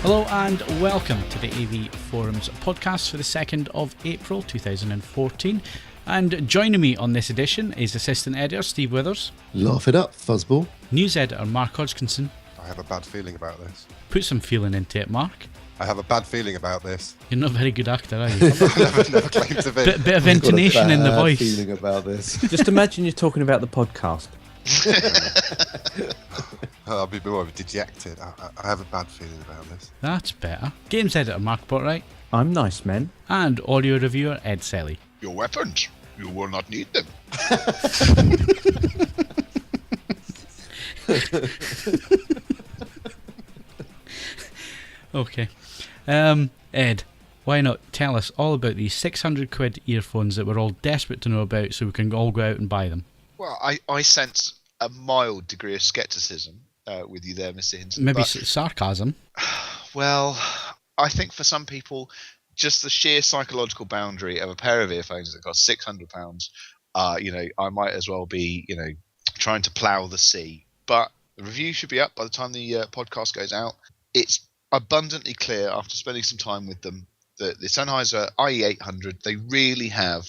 Hello and welcome to the AVForums podcast for the 2nd of April 2014. And joining me on this edition is Assistant Editor Steve Withers. Laugh it up, fuzzball. News Editor Mark Hodgkinson. I have a bad feeling about this. Put some feeling into it, Mark. I have a bad feeling about this. You're not a very good actor, are you? never claimed to be. Bit of intonation in the voice. Feeling about this. Just imagine you're talking about the podcast. I'll be more dejected. I have a bad feeling about this. That's better. Games Editor Mark Botwright. I'm nice, men. And Audio Reviewer Ed Selley. Your weapons. You will not need them. Okay. Ed, why not tell us all about these 600 quid earphones that we're all desperate to know about so we can all go out and buy them? Well, I sense a mild degree of scepticism with you there, Mr. Hinton. Maybe sarcasm. Well, I think for some people, just the sheer psychological boundary of a pair of earphones that cost £600, I might as well be, trying to plough the sea. But the review should be up by the time the podcast goes out. It's abundantly clear after spending some time with them that the Sennheiser IE800, they really have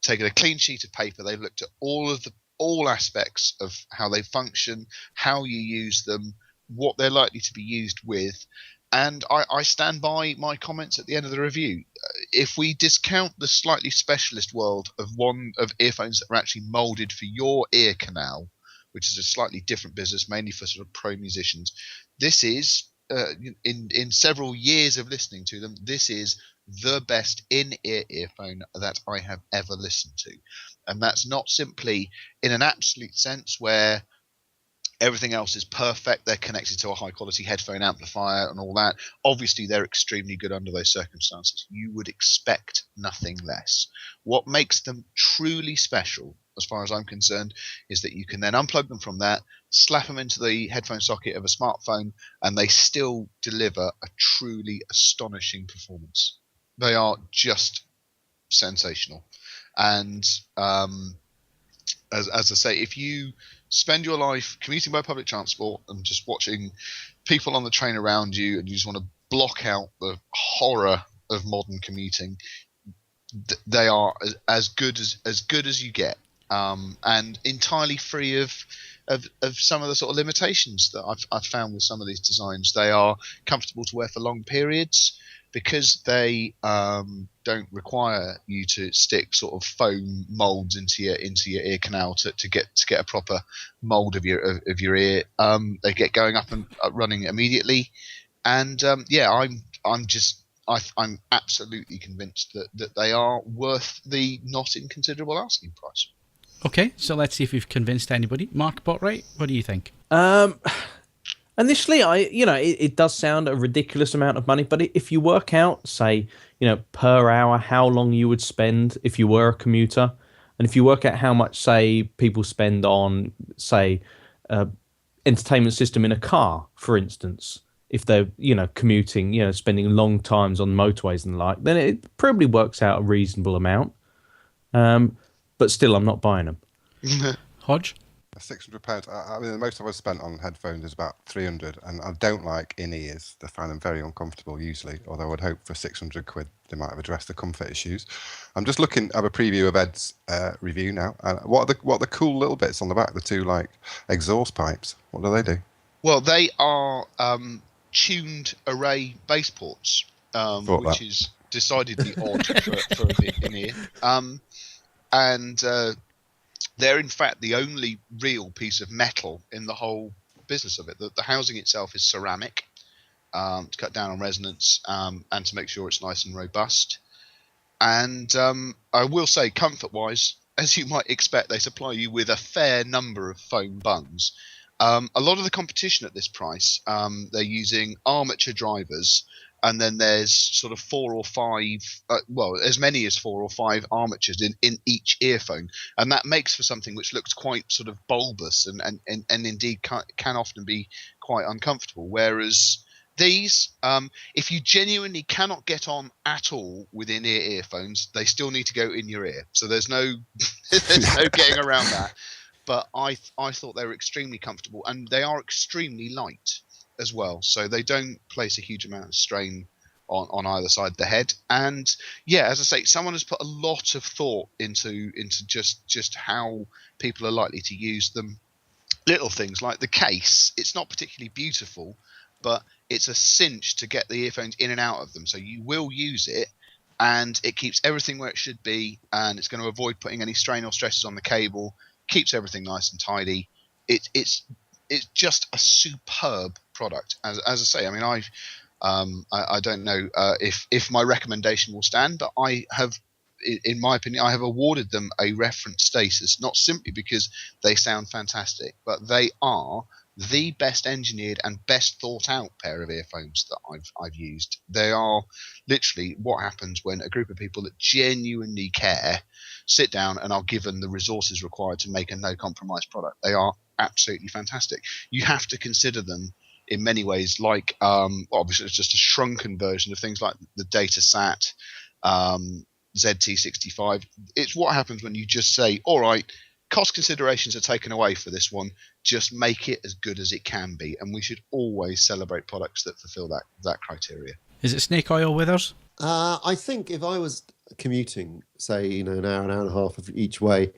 taken a clean sheet of paper. They've looked at all aspects of how they function, how you use them, what they're likely to be used with. And I stand by my comments at the end of the review. If we discount the slightly specialist world of earphones that are actually molded for your ear canal, which is a slightly different business, mainly for sort of pro musicians, this is, in several years of listening to them, this is the best in-ear earphone that I have ever listened to. And that's not simply in an absolute sense where everything else is perfect. They're connected to a high-quality headphone amplifier and all that. Obviously, they're extremely good under those circumstances. You would expect nothing less. What makes them truly special, as far as I'm concerned, is that you can then unplug them from that, slap them into the headphone socket of a smartphone, and they still deliver a truly astonishing performance. They are just sensational. And as I say, if you spend your life commuting by public transport and just watching people on the train around you, and you just want to block out the horror of modern commuting, they are as good as you get, and entirely free of some of the sort of limitations that I've found with some of these designs. They are comfortable to wear for long periods because they don't require you to stick sort of foam molds into your ear canal to get a proper mold of your ear. They get going up and running immediately, and I'm absolutely convinced that they are worth the not inconsiderable asking price. Okay, so let's see if we've convinced anybody. Mark Botwright, what do you think? Initially, it does sound a ridiculous amount of money, but if you work out, say, per hour, how long you would spend if you were a commuter, and if you work out how much, say, people spend on, say, entertainment system in a car, for instance, if they're, commuting, spending long times on motorways and the like, then it probably works out a reasonable amount. But still, I'm not buying them. Hodge? £600. I mean, the most I've spent on headphones is about 300, and I don't like in-ears. I find them very uncomfortable usually, although I would hope for 600 quid they might have addressed the comfort issues. I'm just looking at a preview of Ed's review now. What are the cool little bits on the back, the two exhaust pipes? What do they do? Well, they are tuned array bass ports, which is decidedly odd for an in-ear. And they're in fact the only real piece of metal in the whole business of it. The housing itself is ceramic to cut down on resonance and to make sure it's nice and robust. And I will say, comfort-wise, as you might expect, they supply you with a fair number of foam bungs. A lot of the competition at this price, they're using armature drivers, and then there's sort of 4 or 5, as many as 4 or 5 armatures in each earphone, and that makes for something which looks quite sort of bulbous and indeed can often be quite uncomfortable. Whereas these, if you genuinely cannot get on at all with in-ear earphones, they still need to go in your ear. So there's no getting around that. But I thought they were extremely comfortable, and they are extremely light. as well, so they don't place a huge amount of strain on either side of the head. And yeah, as I say, someone has put a lot of thought into just how people are likely to use them. Little things like the case, it's not particularly beautiful, but it's a cinch to get the earphones in and out of them, so you will use it, and it keeps everything where it should be, and it's going to avoid putting any strain or stresses on the cable, keeps everything nice and tidy. It's just a superb product. As I say, I mean, I don't know if my recommendation will stand, but I have, in my opinion, I have awarded them a reference status, not simply because they sound fantastic, but they are the best engineered and best thought out pair of earphones that I've used. They are literally what happens when a group of people that genuinely care sit down and are given the resources required to make a no compromise product. They are absolutely fantastic. You have to consider them in many ways like obviously it's just a shrunken version of things like the Datasat, ZT65. It's what happens when you just say, all right, cost considerations are taken away for this one, just make it as good as it can be, and we should always celebrate products that fulfill that criteria. Is it snake oil withers? I think if I was commuting, say, an hour and a half of each way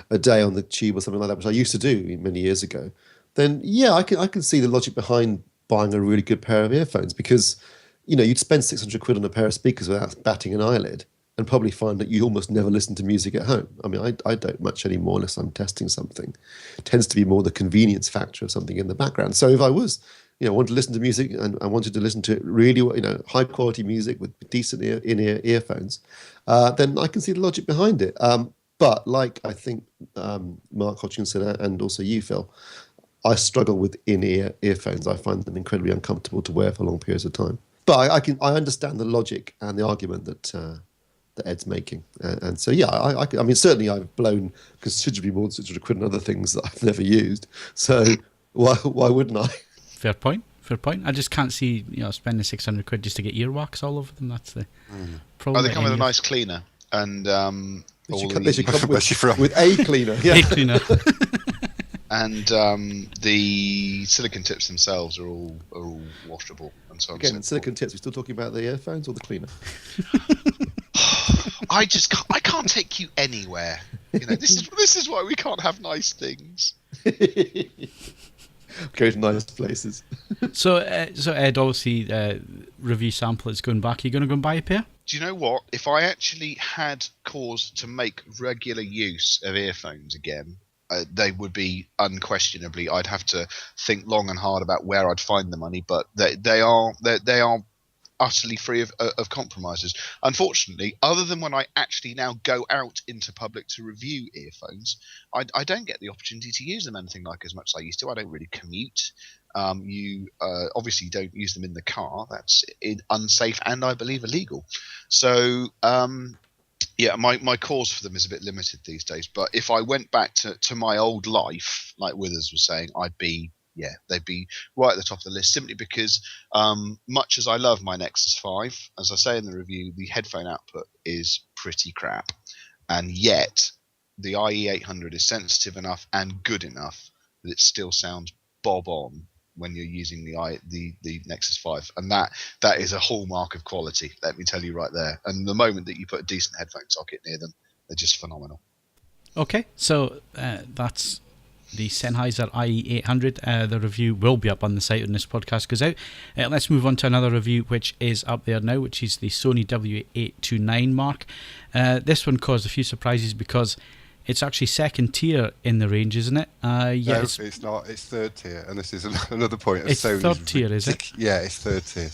a day on the tube or something like that, which I used to do many years ago, then yeah, I can see the logic behind buying a really good pair of earphones, because you'd spend 600 quid on a pair of speakers without batting an eyelid, and probably find that you almost never listen to music at home. I mean, I don't much anymore unless I'm testing something. It tends to be more the convenience factor of something in the background. So if I was, wanted to listen to music and I wanted to listen to really, high quality music with decent in-ear earphones, then I can see the logic behind it. But like I think Mark Hodgkinson and also you, Phil, I struggle with in-ear earphones. I find them incredibly uncomfortable to wear for long periods of time. But I understand the logic and the argument that Ed's making, and so yeah, I mean certainly I've blown considerably more than 600 quid on other things that I've never used. So why wouldn't I? Fair point. I just can't see spending 600 quid just to get earwax all over them. That's the problem. Oh, they come with a nice cleaner, and they should come with a cleaner. Yeah. A cleaner. And the silicon tips themselves are all washable and so on. Again, silicon tips. We're still talking about the earphones or the cleaner? I can't take you anywhere. This is why we can't have nice things. Go to nice places. So Ed, obviously, review sample is going back. Are you going to go and buy a pair? Do you know what? If I actually had cause to make regular use of earphones again, they would be unquestionably. I'd have to think long and hard about where I'd find the money, but they are utterly free of compromises. Unfortunately, other than when I actually now go out into public to review earphones, I don't get the opportunity to use them anything like as much as I used to. I don't really commute. You obviously don't use them in the car. That's unsafe and I believe illegal. So yeah, my cause for them is a bit limited these days. But if I went back to my old life, like Withers was saying, they'd be right at the top of the list, simply because much as I love my Nexus 5, as I say in the review, the headphone output is pretty crap. And yet the IE800 is sensitive enough and good enough that it still sounds bob on when you're using the Nexus 5. And that is a hallmark of quality, let me tell you right there. And the moment that you put a decent headphone socket near them, they're just phenomenal. Okay, so that's the Sennheiser IE800. The review will be up on the site when this podcast goes out. Let's move on to another review which is up there now, which is the Sony W829 Mark. This one caused a few surprises because it's actually second tier in the range, isn't it? No, it's not. It's third tier, and this is another point. It's Sony's third tier, is it? Yeah, it's third tier.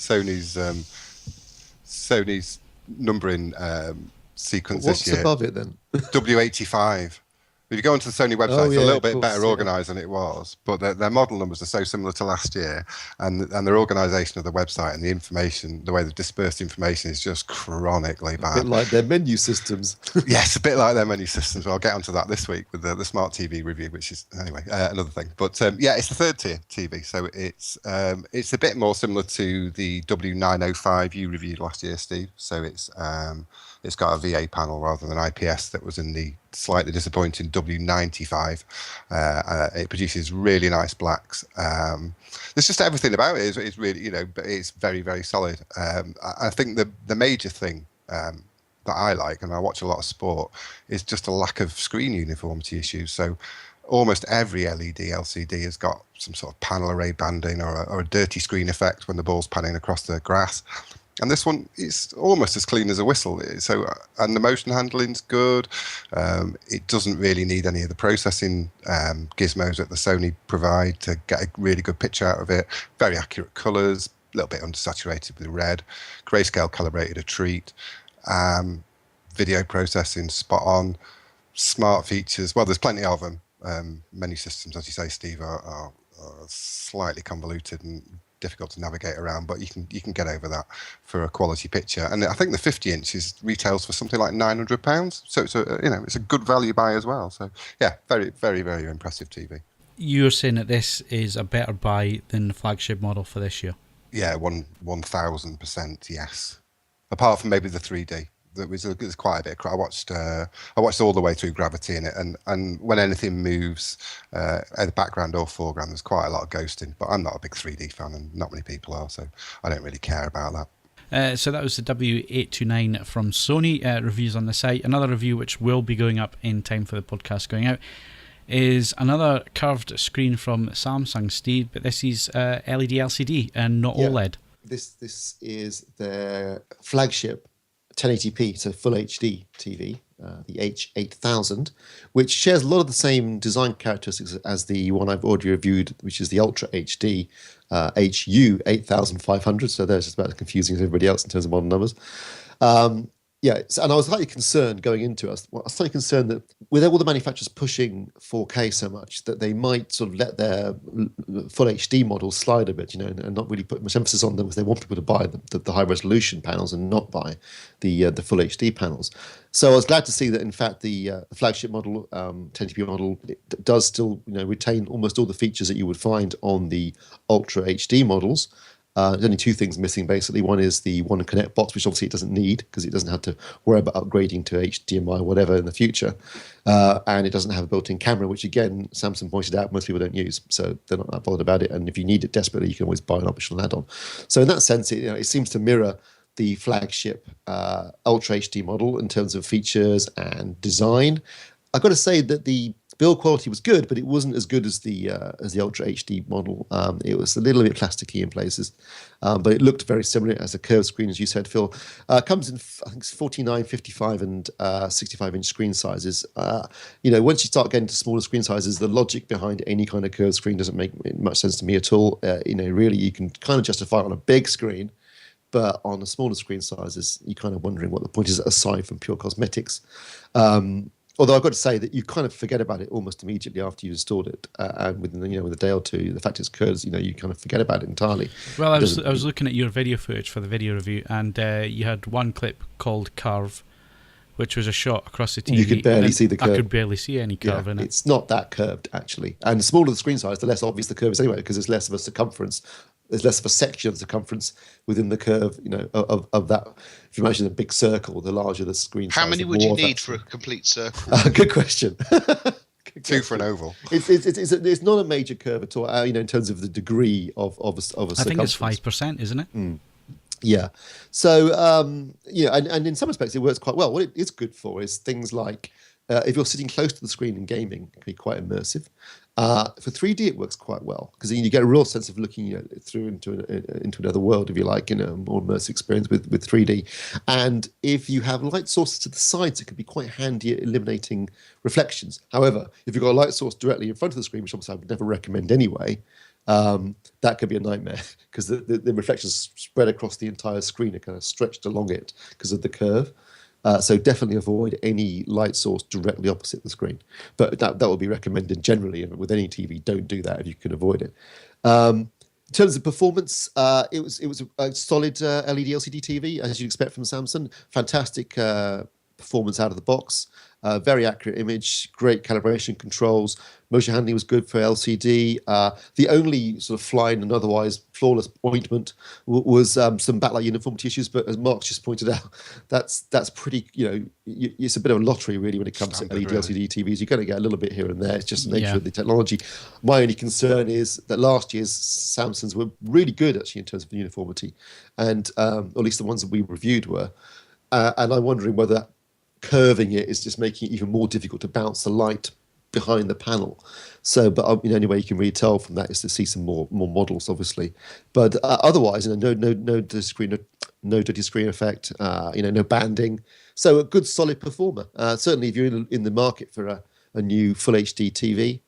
Sony's numbering sequence What's this year. What's above it then? W85. If you go onto the Sony website, it's a little bit better organised than it was, but their model numbers are so similar to last year, and their organisation of the website and the information, the way they've dispersed information is just chronically bad. A bit like their menu systems. Yes, a bit like their menu systems. Well, I'll get onto that this week with the Smart TV review, which is, anyway, another thing. But yeah, it's the third tier TV, so it's a bit more similar to the W905 you reviewed last year, Steve. So it's got a VA panel rather than IPS that was in the slightly disappointing W95. It produces really nice blacks. There's just everything about it is really, but it's very, very solid. I think the major thing that I like, and I watch a lot of sport, is just a lack of screen uniformity issues. So almost every LED LCD has got some sort of panel array banding or a dirty screen effect when the ball's panning across the grass. And this one is almost as clean as a whistle. So, and the motion handling's good. It doesn't really need any of the processing gizmos that the Sony provide to get a really good picture out of it. Very accurate colours, a little bit undersaturated with red. Grayscale calibrated a treat. Video processing spot on. Smart features. Well, there's plenty of them. Many systems, as you say, Steve, are slightly convoluted and difficult to navigate around, but you can get over that for a quality picture. And I think the 50 inches retails for something like £900. So it's a good value buy as well. So yeah, very, very, very impressive TV. You're saying that this is a better buy than the flagship model for this year? Yeah, 1000%, yes. Apart from maybe the 3D. There's quite a bit. I watched all the way through Gravity in it, and when anything moves, either background or foreground, there's quite a lot of ghosting. But I'm not a big 3D fan, and not many people are, so I don't really care about that. So that was the W829 from Sony. Reviews on the site. Another review which will be going up in time for the podcast going out is another curved screen from Samsung, Steve, but this is LED LCD and not OLED. This is their flagship 1080p, so full HD TV, the H8000, which shares a lot of the same design characteristics as the one I've already reviewed, which is the Ultra HD HU8500. So there's just about as confusing as everybody else in terms of modern numbers. And I was slightly concerned going into it. I was slightly concerned that with all the manufacturers pushing 4K so much, that they might sort of let their full HD models slide a bit, and not really put much emphasis on them because they want people to buy the high resolution panels and not buy the full HD panels. So I was glad to see that, in fact, the flagship model, 1080p model, it does still retain almost all the features that you would find on the Ultra HD models. There's only two things missing, basically. One is the One Connect box, which obviously it doesn't need because it doesn't have to worry about upgrading to HDMI or whatever in the future. And it doesn't have a built-in camera, which, again, Samsung pointed out most people don't use. So they're not that bothered about it. And if you need it desperately, you can always buy an optional add-on. So in that sense, it seems to mirror the flagship Ultra HD model in terms of features and design. I've got to say that the build quality was good, but it wasn't as good as the Ultra HD model. It was a little bit plasticky in places, but it looked very similar as a curved screen, as you said, Phil. Comes in, I think, it's 49, 55, and 65-inch screen sizes. Once you start getting to smaller screen sizes, the logic behind any kind of curved screen doesn't make much sense to me at all. Really, you can kind of justify it on a big screen, but on the smaller screen sizes, you're kind of wondering what the point is aside from pure cosmetics. Although I've got to say that you kind of forget about it almost immediately after you installed it, and within with a day or two, the fact it's curved, you kind of forget about it entirely. Well, I was looking at your video footage for the video review, and you had one clip called Curve, which was a shot across the TV. You could barely see the curve. I could barely see any curve in it. It's not that curved, actually. And the smaller the screen size, the less obvious the curve is anyway, because there's less of a circumference. There's less of a section of circumference within the curve, of that. If you imagine a big circle, the larger the screen size. How many would you need for a complete circle? Good question. Two for an oval. It's not a major curve at all, in terms of the degree of a circumference. I think it's 5%, isn't it? Mm. Yeah. So, and in some respects it works quite well. What it is good for is things like if you're sitting close to the screen and gaming, it can be quite immersive. For 3D, it works quite well because you get a real sense of looking through into another world, if you like, a more immersive experience with 3D. And if you have light sources to the sides, it can be quite handy at eliminating reflections. However, if you've got a light source directly in front of the screen, which obviously I would never recommend anyway, that could be a nightmare because the reflections spread across the entire screen are kind of stretched along it because of the curve. So definitely avoid any light source directly opposite the screen. But that would be recommended generally. With any TV, don't do that if you can avoid it. In terms of performance, it was a solid LED LCD TV, as you'd expect from Samsung. Fantastic performance out of the box. Very accurate image, great calibration controls. Motion handling was good for LCD. The only sort of fly in an otherwise flawless ointment was some backlight uniformity issues. But as Mark's just pointed out, that's pretty. It's a bit of a lottery really when it comes to LED, LCD TVs. You're going to get a little bit here and there. It's just the nature of the technology. My only concern is that last year's Samsungs were really good actually in terms of uniformity, and or at least the ones that we reviewed were. And I'm wondering whether curving it is just making it even more difficult to bounce the light behind the panel. So, but the only way you can really tell from that is to see some more models, obviously. But otherwise, no dirty screen effect. No banding. So a good solid performer. Certainly, if you're in the market for a new full HD TV,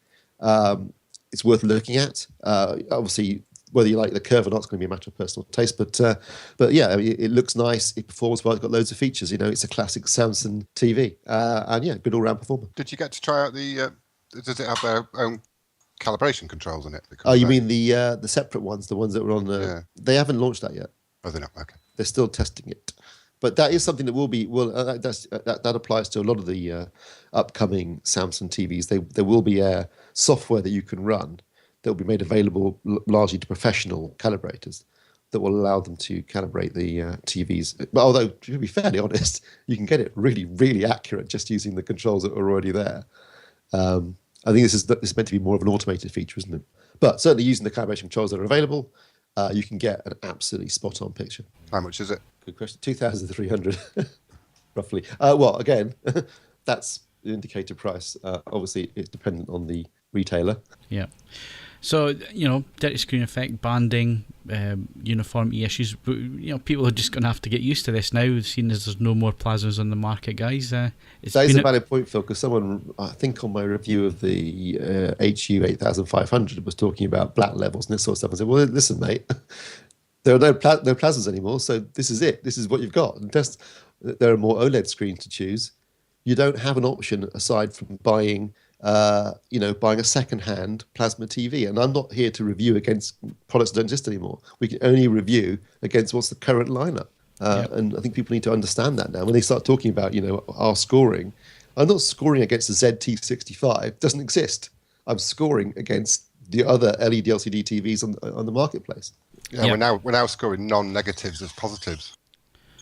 it's worth looking at. Obviously, whether you like the curve or not, it's going to be a matter of personal taste. But yeah, it looks nice. It performs well. It's got loads of features. It's a classic Samsung TV. And yeah, good all-round performer. Did you get to try out the? Does it have their own calibration controls in it? Oh, you mean the separate ones, the ones that were on the? Yeah. They haven't launched that yet. Oh, they're not. Okay. They're still testing it. But that is something that will be that applies to a lot of the upcoming Samsung TVs. There will be software that you can run that will be made available largely to professional calibrators that will allow them to calibrate the TVs. But although, to be fairly honest, you can get it really, really accurate just using the controls that are already there. I think this is meant to be more of an automated feature, isn't it? But certainly using the calibration controls that are available, you can get an absolutely spot-on picture. How much is it? Good question. 2,300, roughly. Well, again, that's the indicator price. Obviously, it's dependent on the retailer. Yeah. So, dirty screen effect, banding, uniformity issues, people are just going to have to get used to this now, seeing as there's no more plasmas on the market, guys. That is a valid point, Phil, because someone, I think on my review of the HU8500 was talking about black levels and this sort of stuff. I said, well, listen, mate, there are no plasmas anymore, so this is it. This is what you've got. And there are more OLED screens to choose. You don't have an option aside from buying a second-hand plasma TV. And I'm not here to review against products that don't exist anymore. We can only review against what's the current lineup. And I think people need to understand that now. When they start talking about, our scoring, I'm not scoring against the ZT65. It doesn't exist. I'm scoring against the other LED LCD TVs on the marketplace. Yeah, we're now scoring non-negatives as positives.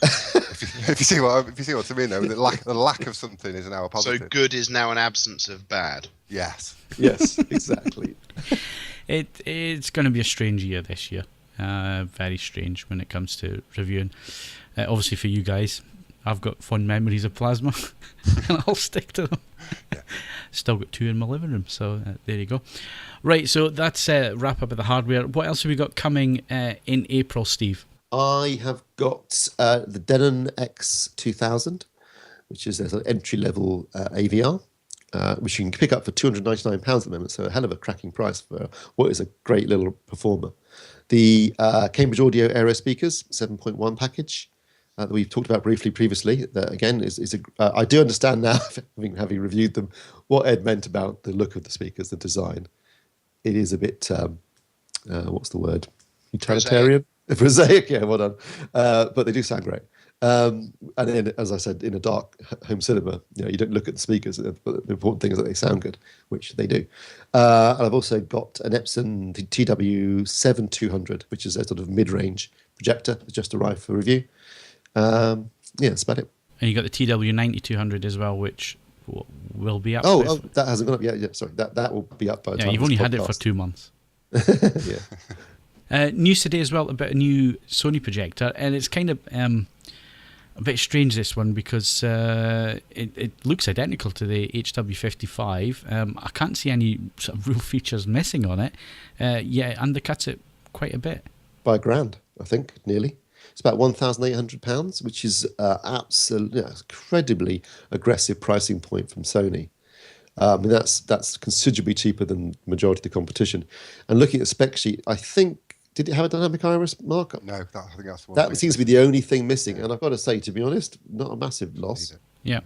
if you see what I mean, though, the lack of something is now a positive. So good is now an absence of bad. Yes, exactly. It's going to be a strange year this year. Very strange when it comes to reviewing. Obviously for you guys, I've got fond memories of plasma, and I'll stick to them. Yeah. Still got 2 in my living room, so there you go. Right, so that's wrap up of the hardware. What else have we got coming in April, Steve? I have got the Denon X2000, which is an entry-level AVR, which you can pick up for £299 at the moment, so a hell of a cracking price for what is a great little performer. The Cambridge Audio Aero speakers, 7.1 package, that we've talked about briefly previously. That, again, I do understand now, having reviewed them, what Ed meant about the look of the speakers, the design. It is a bit, what's the word? Utilitarian? Prosaic, yeah, well done. But they do sound great. And then, as I said, in a dark home cinema, you don't look at the speakers, but the important thing is that they sound good, which they do. And I've also got an Epson TW7200, which is a sort of mid-range projector that's just arrived for review. Yeah, that's about it. And you got the TW9200 as well, which will be up. Oh, that hasn't gone up yet. Yeah, sorry, that will be up by the time. Yeah, you've only had it for 2 months. Yeah. News today as well about a new Sony projector, and it's kind of a bit strange, this one, because it looks identical to the HW55. I can't see any sort of real features missing on it, yet it undercuts it quite a bit. By £1,000, I think, nearly. It's about £1,800, which is absolutely incredibly aggressive pricing point from Sony. And that's considerably cheaper than the majority of the competition. And looking at the spec sheet, I think, did it have a dynamic iris markup? No, I think that's the one. That seems to be the only thing missing. And I've got to say, to be honest, not a massive loss. Yeah.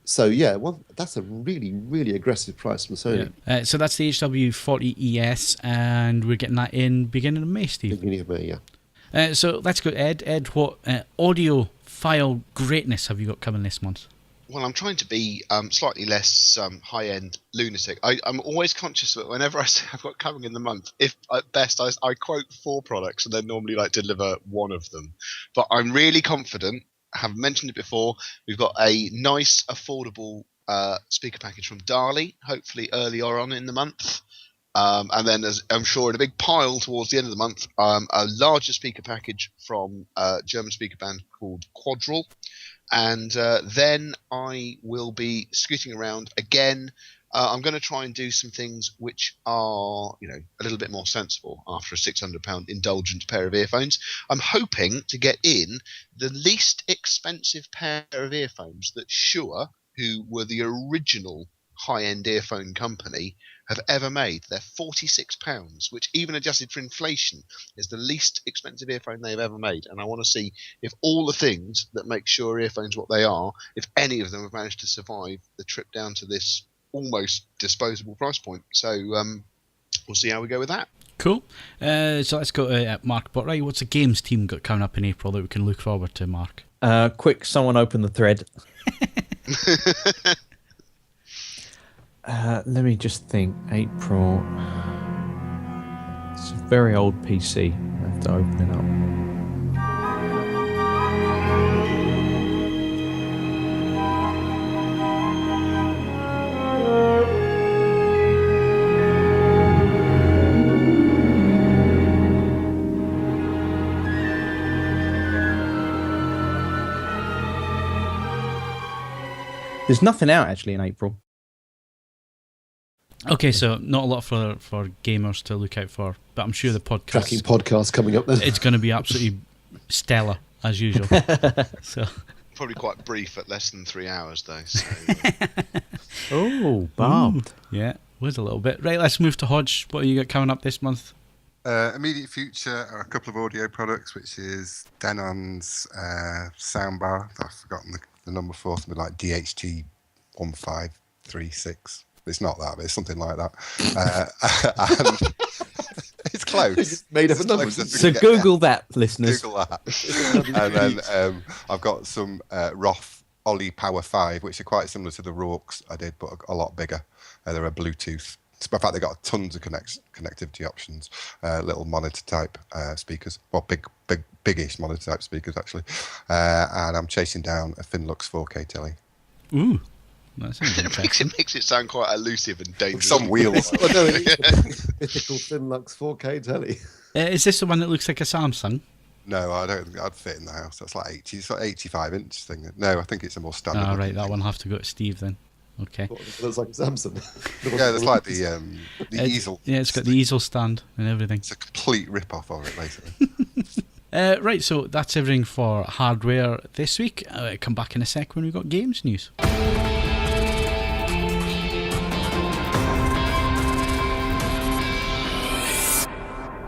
So yeah, that's a really, really aggressive price from Sony. Yeah. So that's the HW40ES, and we're getting that in beginning of May, Steve. Beginning of May, yeah. So let's go, Ed. Ed, what audio audiophile greatness have you got coming this month? Well, I'm trying to be slightly less high-end lunatic. I'm always conscious that whenever I say I've got coming in the month, if at best I quote 4 products and then normally deliver one of them. But I'm really confident. I have mentioned it before. We've got a nice, affordable speaker package from Dali, hopefully earlier on in the month. And then, as I'm sure, in a big pile towards the end of the month, a larger speaker package from a German speaker band called Quadral. And then I will be scooting around again. I'm going to try and do some things which are, a little bit more sensible after a £600 indulgent pair of earphones. I'm hoping to get in the least expensive pair of earphones that Shure, who were the original high-end earphone company, have ever made. They're £46, which even adjusted for inflation is the least expensive earphone they've ever made. And I want to see if all the things that make Shure earphones what they are, if any of them have managed to survive the trip down to this almost disposable price point. So we'll see how we go with that. Cool. So let's go to Mark Botwright. What's the games team got coming up in April that we can look forward to, Mark? Quick, someone open the thread. Let me just think. April. It's a very old PC. I have to open it up. There's nothing out actually in April. Okay, so not a lot for gamers to look out for, but I'm sure the Tracking podcast coming up then. It's going to be absolutely stellar as usual. So Probably quite brief at less than 3 hours though. So, Oh, barbed. yeah, was a little bit. Right, let's move to Hodge. What have you got coming up this month? Immediate future are a couple of audio products, which is Denon's soundbar. I've forgotten the number for, something like DHT 1536. It's not that, but it's something like that. And it's close. Made up a number. So Google that, listeners. Google that. And then I've got some Roth Ollie Power 5, which are quite similar to the Rorks I did, but a lot bigger. They're a Bluetooth. In fact, they've got tons of connectivity options. Little monitor type speakers, well, biggish monitor type speakers actually. And I'm chasing down a Finlux 4K telly. Ooh. That sounds interesting. it makes it sound quite elusive and dangerous. With some wheels. Mythical Finlux 4K telly. Is this the one that looks like a Samsung? No, I don't think I'd fit in the house. That's like 80. It's like 85-inch thing. No, I think it's a more standard. Oh, right, that one will have to go to Steve then. Okay. What, it looks like a Samsung. Yeah, there's like the easel. Yeah, it's got the easel stand and everything. It's a complete rip-off of it, basically. Right, so that's everything for hardware this week. Come back in a sec when we've got games news.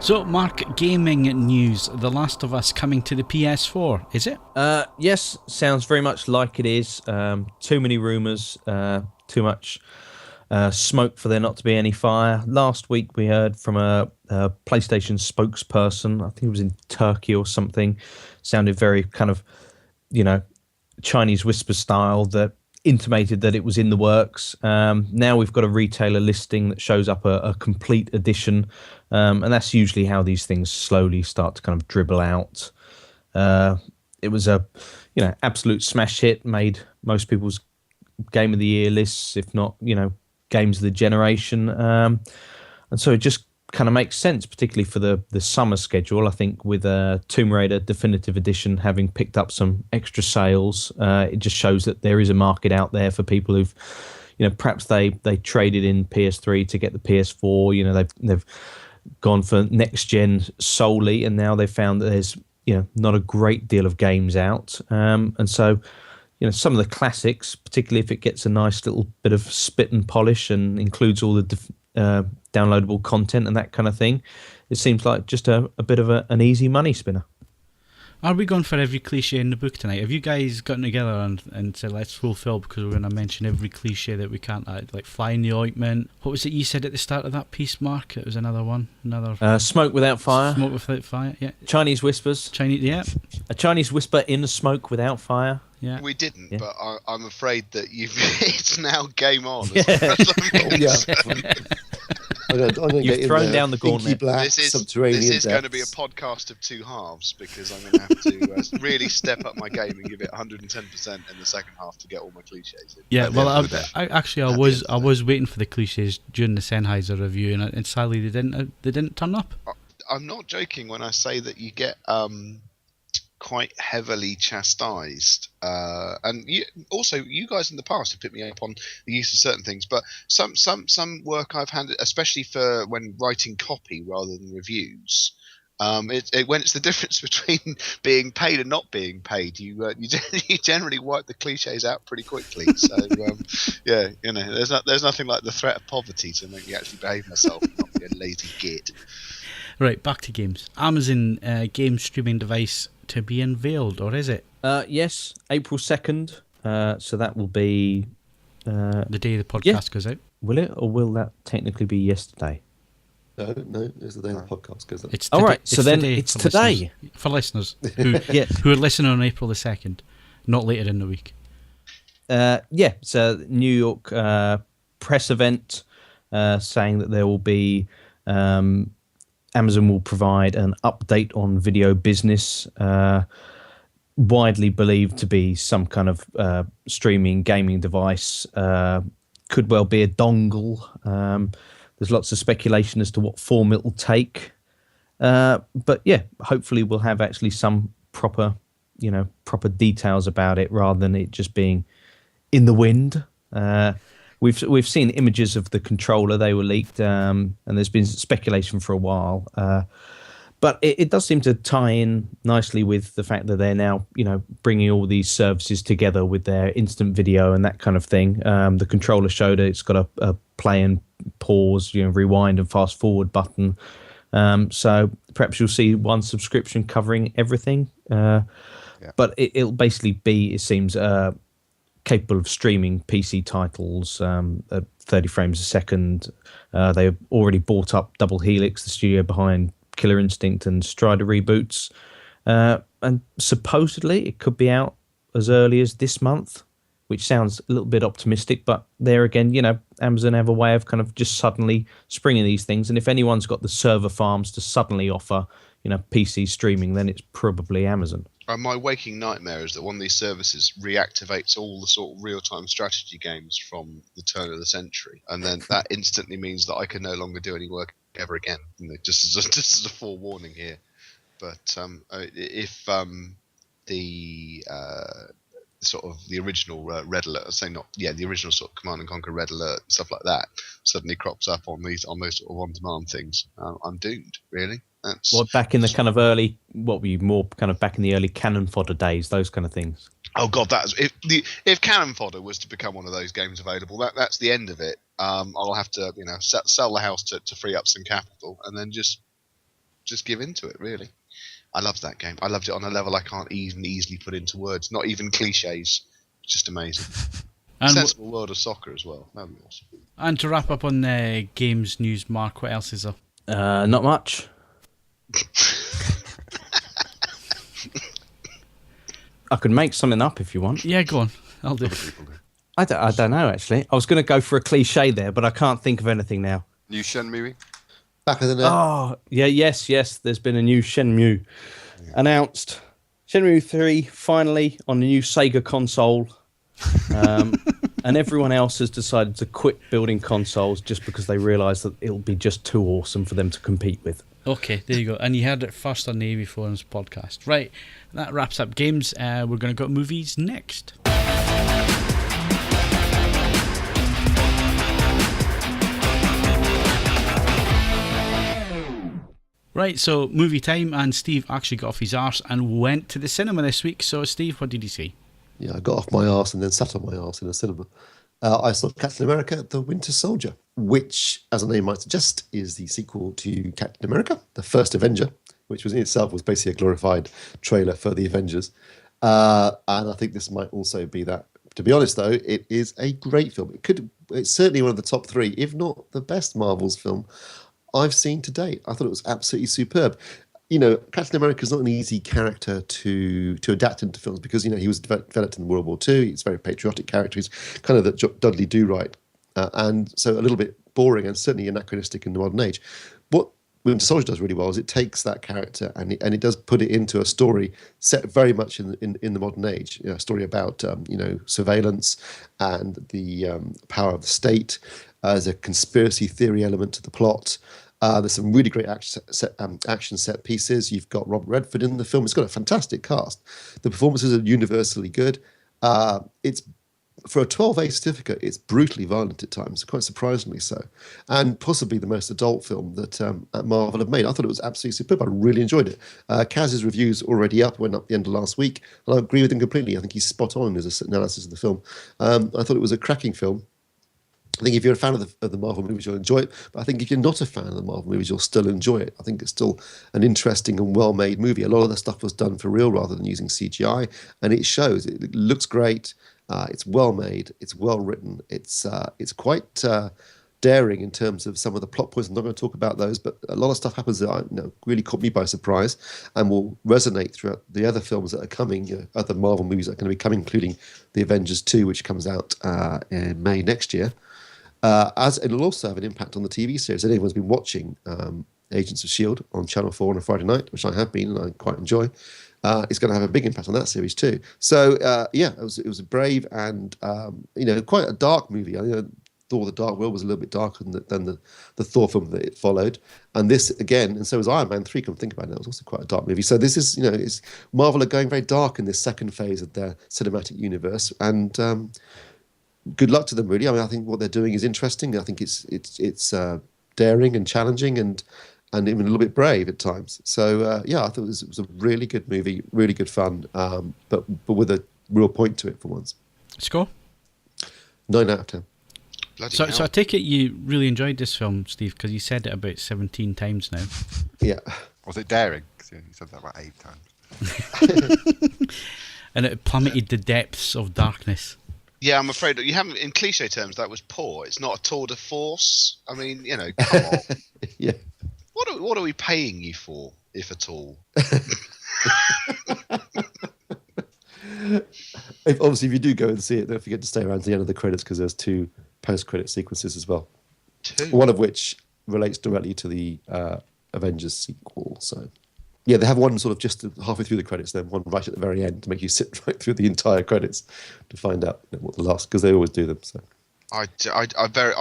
So, Mark, gaming news. The Last of Us coming to the PS4, is it? Yes, sounds very much like it is. Too many rumours, too much smoke for there not to be any fire. Last week we heard from a PlayStation spokesperson, I think it was in Turkey or something, sounded very kind of, Chinese whisper style, that intimated that it was in the works. Now we've got a retailer listing that shows up a complete edition, and that's usually how these things slowly start to kind of dribble out. It was a absolute smash hit, made most people's game of the year lists, if not games of the generation, and so it just kind of makes sense, particularly for the summer schedule. I think with Tomb Raider Definitive Edition having picked up some extra sales, it just shows that there is a market out there for people who've, perhaps they traded in PS3 to get the PS4. They've gone for next gen solely, and now they've found that there's not a great deal of games out, and so some of the classics, particularly if it gets a nice little bit of spit and polish and includes all the downloadable content and that kind of thing, it seems like just a bit of an easy money spinner. Are we going for every cliche in the book tonight? Have you guys gotten together and said, let's fulfill, because we're going to mention every cliche that we can't, like fly in the ointment? What was it you said at the start of that piece, Mark? It was another one. Smoke without fire. Smoke without fire, yeah. Chinese whispers. Yeah. A Chinese whisper in the smoke without fire. Yeah. We didn't, but I'm afraid that it's now game on. You've thrown down the gauntlet. This is going to be a podcast of two halves, because I'm going to have to really step up my game and give it 110% in the second half to get all my cliches in. Yeah, well, I was waiting for the cliches during the Sennheiser review, and sadly they didn't turn up. I'm not joking when I say that you get quite heavily chastised, and you guys in the past have picked me up on the use of certain things, but some work I've handed, especially for when writing copy rather than reviews, when it's the difference between being paid and not being paid, you generally wipe the cliches out pretty quickly. So there's nothing like the threat of poverty to make me actually behave myself and not be a lazy git. Right, back to games. Amazon game streaming device to be unveiled, or is it? Yes, April 2nd. So that will be the day the podcast goes out. Will it, or will that technically be yesterday? No, it's the day the podcast goes out. It's all right. So then it's today for listeners who are listening on April the 2nd, not later in the week. It's a New York press event saying that there will be. Amazon will provide an update on video business, widely believed to be some kind of streaming gaming device. Could well be a dongle. There's lots of speculation as to what form it will take. But yeah, hopefully we'll have actually some proper details about it, rather than it just being in the wind. We've seen images of the controller. They were leaked, and there's been speculation for a while. But it does seem to tie in nicely with the fact that they're now, bringing all these services together with their instant video and that kind of thing. The controller showed it's got a play and pause, rewind and fast forward button. So perhaps you'll see one subscription covering everything. But it'll basically be, it seems, capable of streaming PC titles at 30 frames a second. They've already bought up Double Helix, the studio behind Killer Instinct and Strider reboots. And supposedly it could be out as early as this month, which sounds a little bit optimistic. But there again, Amazon have a way of kind of just suddenly springing these things. And if anyone's got the server farms to suddenly offer, PC streaming, then it's probably Amazon. My waking nightmare is that one of these services reactivates all the sort of real-time strategy games from the turn of the century, and then that instantly means that I can no longer do any work ever again. Just as a forewarning here. But if the sort of the original Red Alert, the original sort of Command and Conquer Red Alert and stuff like that suddenly crops up on those sort of on-demand things, I'm doomed, really. Back in the kind of early, what were you more kind of back in the early cannon fodder days, those kind of things? Oh God, if cannon fodder was to become one of those games available, that's the end of it. I'll have to sell the house to free up some capital, and then just give into it. Really, I loved that game. I loved it on a level I can't even easily put into words. Not even cliches. Just amazing. And sensible world of soccer as well. That'd be awesome. And to wrap up on the games news, Mark, what else is there? Not much. I could make something up if you want. Yeah, go on. I'll do it. I don't know, actually. I was going to go for a cliche there, but I can't think of anything now. New Shenmue? Back of the net. Oh, yeah, yes. There's been a new Shenmue announced. Shenmue 3, finally, on the new Sega console. And everyone else has decided to quit building consoles just because they realise that it'll be just too awesome for them to compete with. Okay, there you go. And you heard it first on the AVForums podcast. Right, that wraps up games. We're going to go to movies next. Right, so movie time, and Steve actually got off his arse and went to the cinema this week. So, Steve, what did you see? Yeah, I got off my arse and then sat on my arse in a cinema. I saw Captain America, The Winter Soldier, which, as the name might suggest, is the sequel to Captain America, the first Avenger, which was in itself was basically a glorified trailer for the Avengers. And I think this might also be that. To be honest, though, it is a great film. It's certainly one of the top 3, if not the best Marvel's film I've seen to date. I thought it was absolutely superb. Captain America is not an easy character to adapt into films because, he was developed in World War II. He's a very patriotic character. He's kind of the Dudley Do-Right. And so a little bit boring and certainly anachronistic in the modern age. What Winter Soldier does really well is it takes that character and it does put it into a story set very much in the modern age. A story about surveillance and the power of the state. There's a conspiracy theory element to the plot. There's some really great action set pieces. You've got Robert Redford in the film. It's got a fantastic cast. The performances are universally good. It's for a 12A certificate, it's brutally violent at times, quite surprisingly so, and possibly the most adult film that Marvel have made. I thought it was absolutely superb. I really enjoyed it. Kaz's review's already up, went up the end of last week, and I agree with him completely. I think he's spot on in his analysis of the film. I thought it was a cracking film. I think if you're a fan of the Marvel movies, you'll enjoy it. But I think if you're not a fan of the Marvel movies, you'll still enjoy it. I think it's still an interesting and well-made movie. A lot of the stuff was done for real rather than using CGI, and it shows. It looks great. It's well made. It's well written. It's quite daring in terms of some of the plot points. I'm not going to talk about those, but a lot of stuff happens that really caught me by surprise and will resonate throughout the other films that are coming, other Marvel movies that are going to be coming, including the Avengers 2, which comes out in May next year. As it'll also have an impact on the TV series. Anyone's been watching Agents of S.H.I.E.L.D. on Channel 4 on a Friday night, which I have been and I quite enjoy. It's going to have a big impact on that series too. So it was a brave and quite a dark movie. Thor: The Dark World was a little bit darker than the Thor film that it followed, and this again, and so was Iron Man 3. Come think about it, it was also quite a dark movie. So this is it's Marvel are going very dark in this second phase of their cinematic universe, and good luck to them. Really, I think what they're doing is interesting. I think it's daring and challenging and even a little bit brave at times. So I thought it was a really good movie, really good fun, but with a real point to it for once. Score? 9 out of 10. So I take it you really enjoyed this film, Steve, because you said it about 17 times now. Yeah. Was it daring? You said that about 8 times. And it plummeted the depths of darkness. Yeah, I'm afraid that you haven't. In cliche terms, that was poor. It's not a tour de force. I mean, come on. Yeah. What are we paying you for, if at all? Obviously, if you do go and see it, don't forget to stay around to the end of the credits because there's 2 post-credit sequences as well. 2? One of which relates directly to the Avengers sequel. So, yeah, they have one sort of just halfway through the credits, then one right at the very end to make you sit right through the entire credits to find out what the last, because they always do them. So. I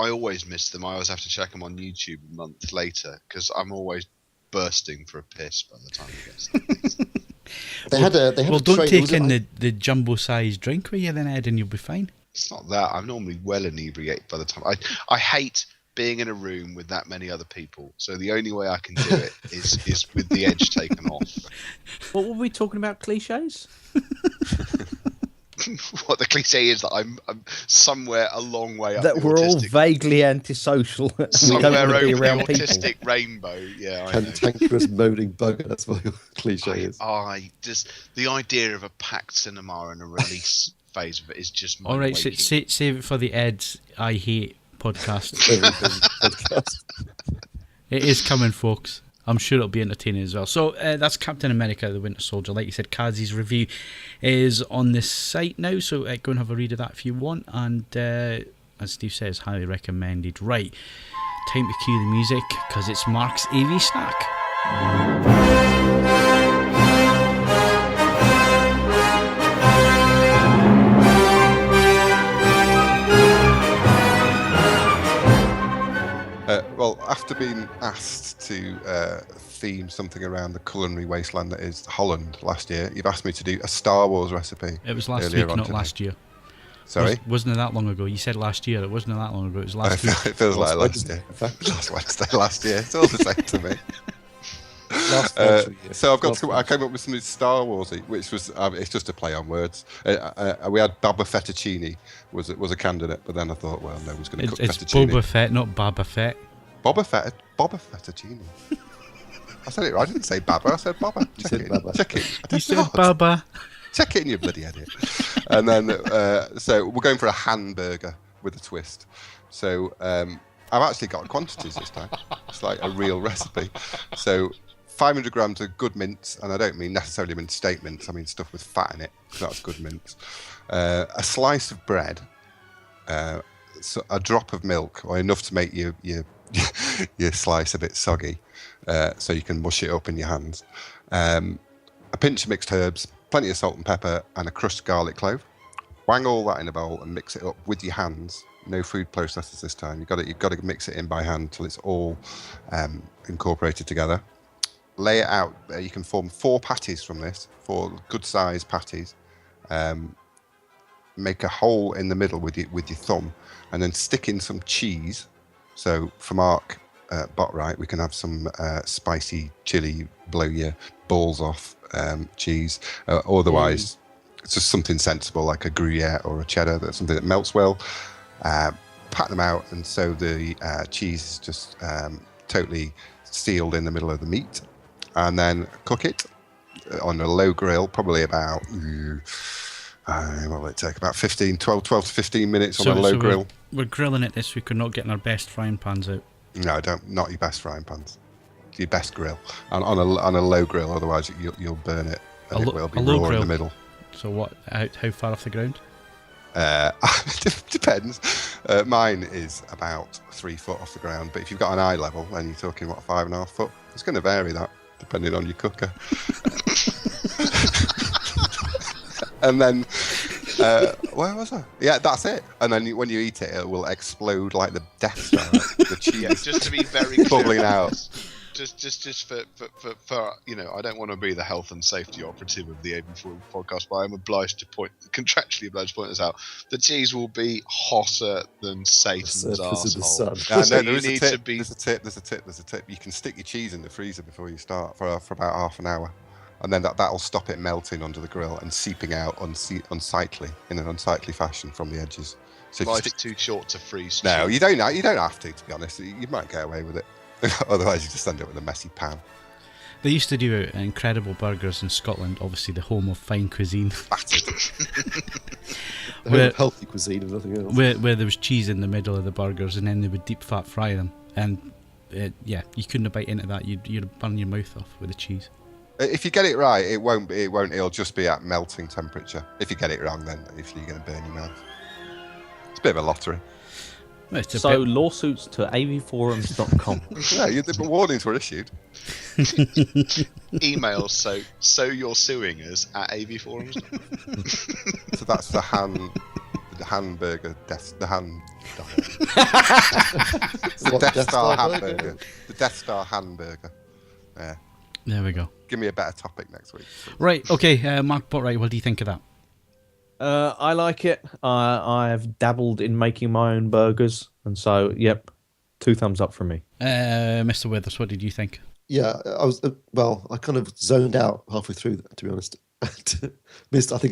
always miss them. I always have to check them on YouTube a month later because I'm always bursting for a piss by the time it gets there. Don't take in the jumbo-sized drink with you then, Ed, and you'll be fine. It's not that. I'm normally well inebriated by the time. I hate being in a room with that many other people. So the only way I can do it is with the edge taken off. What were we talking about? Cliches? What the cliche is that I'm somewhere a long way up. That we're all vaguely antisocial. Somewhere over the autistic people. Rainbow. Yeah, I know. Cantankerous moaning bugger. That's what your cliche is. I just the idea of a packed cinema and a release phase of it is just. All right, save it for the Ed's I Hate podcast. It is coming, folks. I'm sure it'll be entertaining as well. So that's Captain America, the Winter Soldier. Like you said, Kaz's review is on this site now, so go and have a read of that if you want. And as Steve says, highly recommended. Right, time to cue the music, because it's Mark's AV Snack. Well, after being asked to theme something around the culinary wasteland that is Holland last year, you've asked me to do a Star Wars recipe. It was last week, not last year. Sorry? Wasn't it that long ago? You said last year. It wasn't that long ago. It was last week. It feels like last year. Last Wednesday, last year. It's all the same to me. So I came up with something Star Warsy, which was it's just a play on words. We had Baba Fettuccine was a candidate, but then I thought, well, no one's going to cook fettuccine. It's Boba Fett, not Baba Fett. Boba Fettuccine. I said it right. I didn't say Baba. I said Baba. said Baba. Check it. You said Baba. Check it in your bloody idiot. And then, so we're going for a hamburger with a twist. So I've actually got quantities this time. It's like a real recipe. So 500 grams of good mince, and I don't mean necessarily mince steak mince. I mean stuff with fat in it. That's good mince. A slice of bread, so a drop of milk, or enough to make your slice a bit soggy, so you can mush it up in your hands. A pinch of mixed herbs, plenty of salt and pepper, and a crushed garlic clove. Wang all that in a bowl and mix it up with your hands. No food processors this time. You've got to mix it in by hand till it's all incorporated together. Lay it out. You can form 4 patties from this, 4 good-sized patties. Make a hole in the middle with your thumb, and then stick in some cheese. So for Mark Botwright, we can have some spicy chili, blow your balls off cheese. Otherwise, it's just something sensible like a Gruyere or a cheddar. That's something that melts well. Pat them out, and so the cheese is just totally sealed in the middle of the meat, and then cook it on a low grill, probably about what will it take? About 12 to 15 minutes on a low grill. We're grilling it this week. We're not getting our best frying pans out. No, not your best frying pans. Your best grill on a low grill. Otherwise, you'll burn it, and it will be raw in the middle. So what? How far off the ground? Depends. Mine is about 3 foot off the ground, but if you've got an eye level, then you're talking 5.5 foot. It's going to vary that depending on your cooker. And then where was I? Yeah, that's it. And then when you eat it, it will explode like the Death Star. The cheese, Yeah, just to be very clear, bubbling out. Just for I don't want to be the health and safety operative of the AVForums podcast, but I'm contractually obliged to point this out. The cheese will be hotter than Satan's arsehole. No, there is a tip. There's a tip. You can stick your cheese in the freezer before you start for about half an hour, and then that'll stop it melting under the grill and seeping out in an unsightly fashion from the edges. So life's too short to freeze. No, you don't have to be honest. You might get away with it. Otherwise, you just end up with a messy pan. They used to do incredible burgers in Scotland, obviously the home of fine cuisine. Healthy cuisine and nothing else. Where there was cheese in the middle of the burgers, and then they would deep fat fry them. And you couldn't have bite into that. You'd burn your mouth off with the cheese. If you get it right, it won't. It'll just be at melting temperature. If you get it wrong, then you're going to burn your mouth. It's a bit of a lottery. So lawsuits to avforums.com. Yeah, the warnings were issued. Emails, so you're suing us at AVForums. So that's the hamburger, the Death Star hamburger. The Death Star hamburger. Yeah. There we go. Give me a better topic next week. Right, okay, Mark Botwright, what do you think of that? I like it. I've dabbled in making my own burgers, and so, 2 thumbs up from me. Mr. Withers, what did you think? Yeah, I kind of zoned out halfway through that, to be honest. I think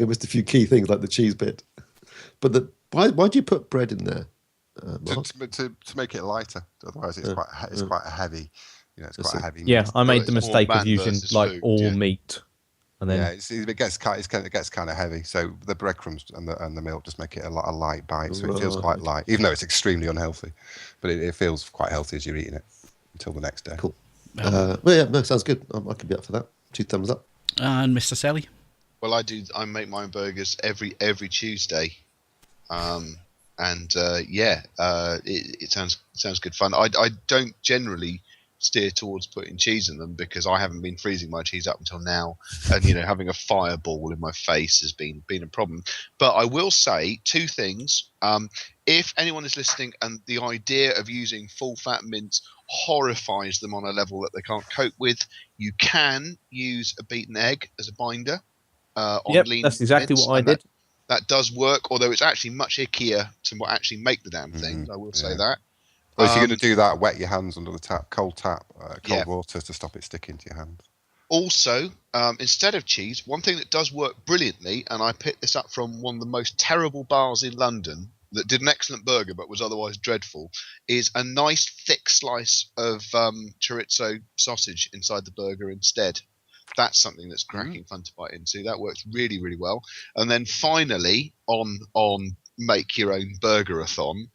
I missed a few key things like the cheese bit. But why do you put bread in there? To make it lighter. Otherwise, it's quite a heavy. It's quite a heavy. Yeah, meat. I made the mistake of using all meat. And then it gets kind of heavy. So the breadcrumbs and the milk just make it a light bite, so it feels quite light, even though it's extremely unhealthy. But it feels quite healthy as you're eating it until the next day. Cool. Sounds good. I could be up for that. 2 thumbs up. And Mr. Selley? Well, I make my own burgers every Tuesday, it sounds good fun. I don't generally steer towards putting cheese in them because I haven't been freezing my cheese up until now, and having a fireball in my face has been a problem. But I will say 2 things. If anyone is listening and the idea of using full fat mince horrifies them on a level that they can't cope with, you can use a beaten egg as a binder. That's exactly what I did. That does work, although it's actually much ickier to actually make the damn thing. I will say that. Well, if you're going to do that, wet your hands under the tap, cold water to stop it sticking to your hands. Also, instead of cheese, one thing that does work brilliantly, and I picked this up from one of the most terrible bars in London, that did an excellent burger but was otherwise dreadful is a nice thick slice of chorizo sausage inside the burger instead. That's something that's cracking fun to bite into. That works really, really well. And then finally, on Make Your Own Burger-a-thon,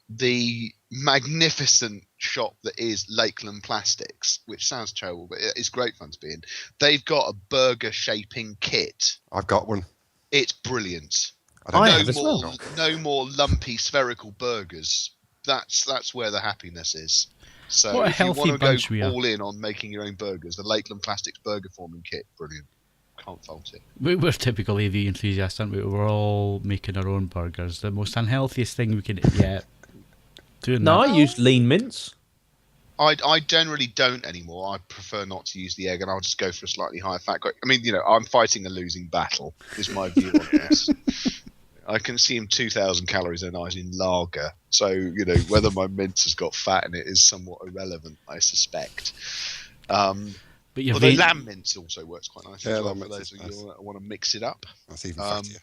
the magnificent shop that is Lakeland Plastics, which sounds terrible, but it's great fun to be in. They've got a burger shaping kit. I've got one. It's brilliant. I have as well. No more lumpy spherical burgers. That's where the happiness is. So What a if you healthy want to bunch go we are. all in on making your own burgers, the Lakeland Plastics burger forming kit, brilliant. Can't fault it. We're typical AV enthusiasts, aren't we? We're all making our own burgers. The most unhealthiest thing we could doing No, that. I use lean mince. I generally don't anymore. I prefer not to use the egg, and I'll just go for a slightly higher fat. I mean, I'm fighting a losing battle. Is my view on this. I consume 2,000 calories a night in lager, so whether my mince has got fat in it is somewhat irrelevant, I suspect. But Although lamb mince also works quite nicely as well lamb for mince those is of you nice. that want to mix it up. That's even fattier.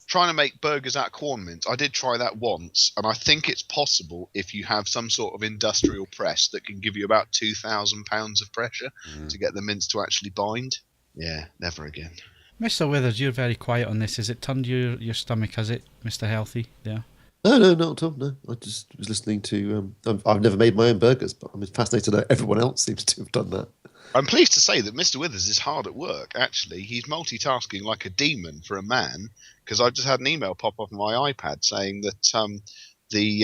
Trying to make burgers out of corn mince, I did try that once, and I think it's possible if you have some sort of industrial press that can give you about 2,000 pounds of pressure to get the mince to actually bind. Yeah, never again. Mr. Withers, you're very quiet on this. Has it turned your stomach, has it, Mr. Healthy? Yeah. No, not at all. No, I just was listening to. I've never made my own burgers, but I'm fascinated that everyone else seems to have done that. I'm pleased to say that Mr. Withers is hard at work, actually. He's multitasking like a demon for a man, because I just had an email pop up on my iPad saying that the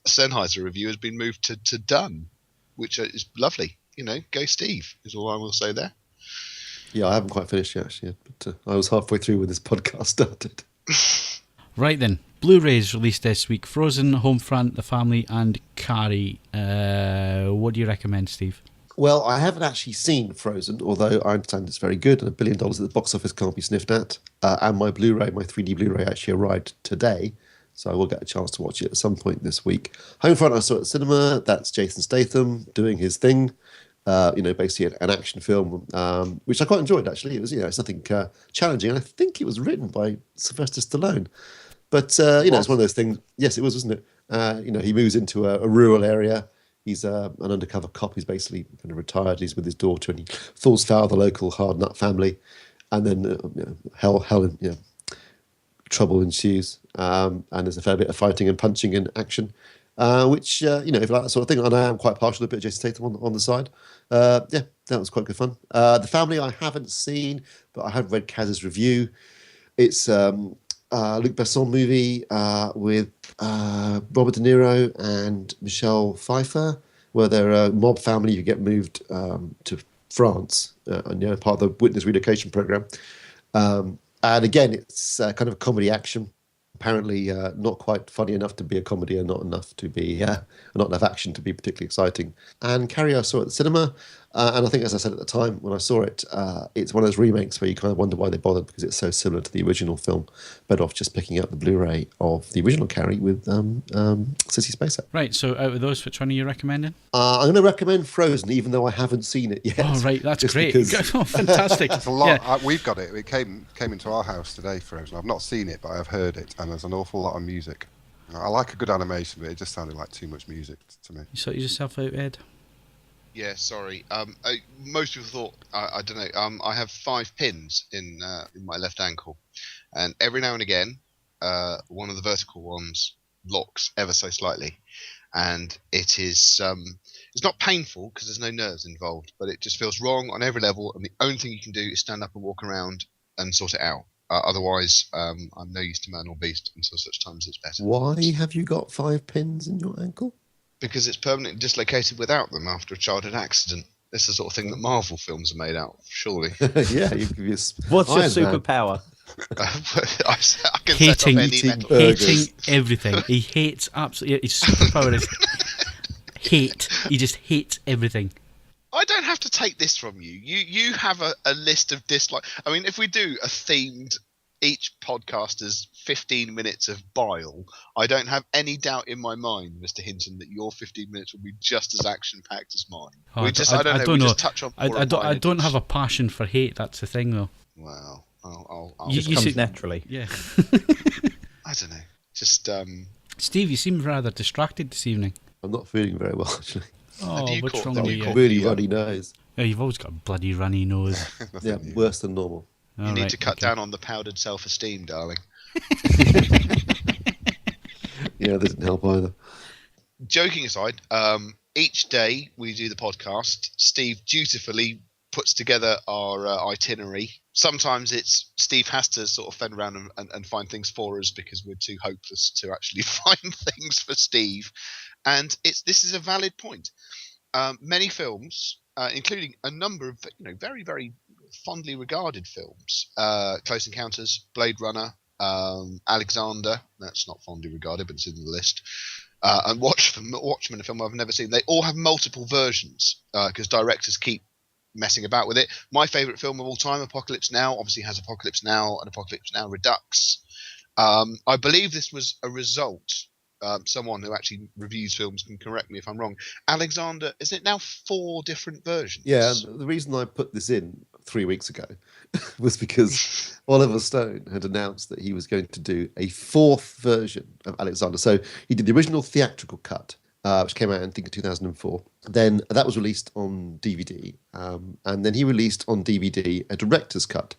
Sennheiser review has been moved to done, which is lovely. Go Steve, is all I will say there. Yeah, I haven't quite finished yet, actually, but I was halfway through when this podcast started. Right then, Blu-rays released this week. Frozen, Homefront, The Family, and Carrie. What do you recommend, Steve? Well, I haven't actually seen Frozen, although I understand it's very good, and $1 billion at the box office can't be sniffed at. And my Blu-ray, my 3D Blu-ray, actually arrived today, so I will get a chance to watch it at some point this week. Homefront, I saw at the cinema. That's Jason Statham doing his thing. Basically an action film, which I quite enjoyed, actually. It was, it's nothing challenging. And I think it was written by Sylvester Stallone. But, it's one of those things. Yes, it was, wasn't it? He moves into a rural area. He's an undercover cop. He's basically kind of retired. He's with his daughter, and he falls foul of the local hard nut family. And then trouble ensues. And there's a fair bit of fighting and punching and action. Which, if you like that sort of thing, and I am quite partial to a bit of Jason Statham on the side. That was quite good fun. The Family I haven't seen, but I have read Kaz's review. It's a Luc Besson movie with Robert De Niro and Michelle Pfeiffer, where they're a mob family who get moved to France, and part of the Witness Relocation Program. And again, it's kind of a comedy action. Apparently not quite funny enough to be a comedy, and not enough action to be particularly exciting. And Carrie I saw at the cinema, and I think, as I said at the time when I saw it, it's one of those remakes where you kind of wonder why they bothered, because it's so similar to the original film. Better off just picking up the Blu-ray of the original Carrie with Sissy Spacek. Right, so out of those, which one are you recommending? I'm going to recommend Frozen, even though I haven't seen it yet. Oh, right, that's just great. because- Oh, fantastic. It's a lot. Yeah. We've got it. It came into our house today, Frozen. I've not seen it, but I've heard it, and there's an awful lot of music. I like a good animation, but it just sounded like too much music to me. You sorted yourself out, Ed? Yeah, sorry. Most people thought I don't know. I have 5 pins in my left ankle, and every now and again, one of the vertical ones locks ever so slightly, and it is it's not painful because there's no nerves involved, but it just feels wrong on every level. And the only thing you can do is stand up and walk around and sort it out. Otherwise, I'm no use to man or beast until such times it's better. Why have you got 5 pins in your ankle? Because it's permanently dislocated without them after a childhood accident. It's the sort of thing that Marvel films are made out of, surely. Yeah, you could be What's your Iron Man. superpower? I can Hating, set off any metal. hating everything. He hates absolutely. His superpower is hate. He just hates everything. I don't have to take this from you. You have a list of dislike. I mean, if we do a themed, each podcaster's 15 minutes of bile, I don't have any doubt in my mind, Mr. Hinton, that your 15 minutes will be just as action-packed as mine. Oh, I don't know. We just touch on more of I mine. don't have a passion for hate. That's the thing, though. Well, I'll You It comes see- naturally. Yeah. I don't know. Just Steve, you seem rather distracted this evening. I'm not feeling very well, actually. Oh, you what's caught- wrong have with you you? caught- Really the, runny nose. Oh, you've always got a bloody runny nose. Yeah, Nothing new. worse than normal. you need to cut down on the powdered self-esteem, darling. Yeah, that didn't help either. Joking aside, each day we do the podcast, Steve dutifully puts together our itinerary. Sometimes it's Steve has to sort of fend around and find things for us because we're too hopeless to actually find things for Steve. And this is a valid point. Many films, including a number of very, very fondly regarded films, Close Encounters, Blade Runner, Alexander, that's not fondly regarded, but it's in the list. And Watchmen, a film I've never seen. They all have multiple versions because directors keep messing about with it. My favourite film of all time, Apocalypse Now, obviously has Apocalypse Now and Apocalypse Now Redux. I believe this was a result. Someone who actually reviews films can correct me if I'm wrong. Alexander, is it now 4 different versions? Yeah, the reason I put this in 3 weeks ago was because Oliver Stone had announced that he was going to do a 4th version of Alexander. So he did the original theatrical cut, which came out, I think, in 2004. Then that was released on DVD. And then he released on DVD a director's cut,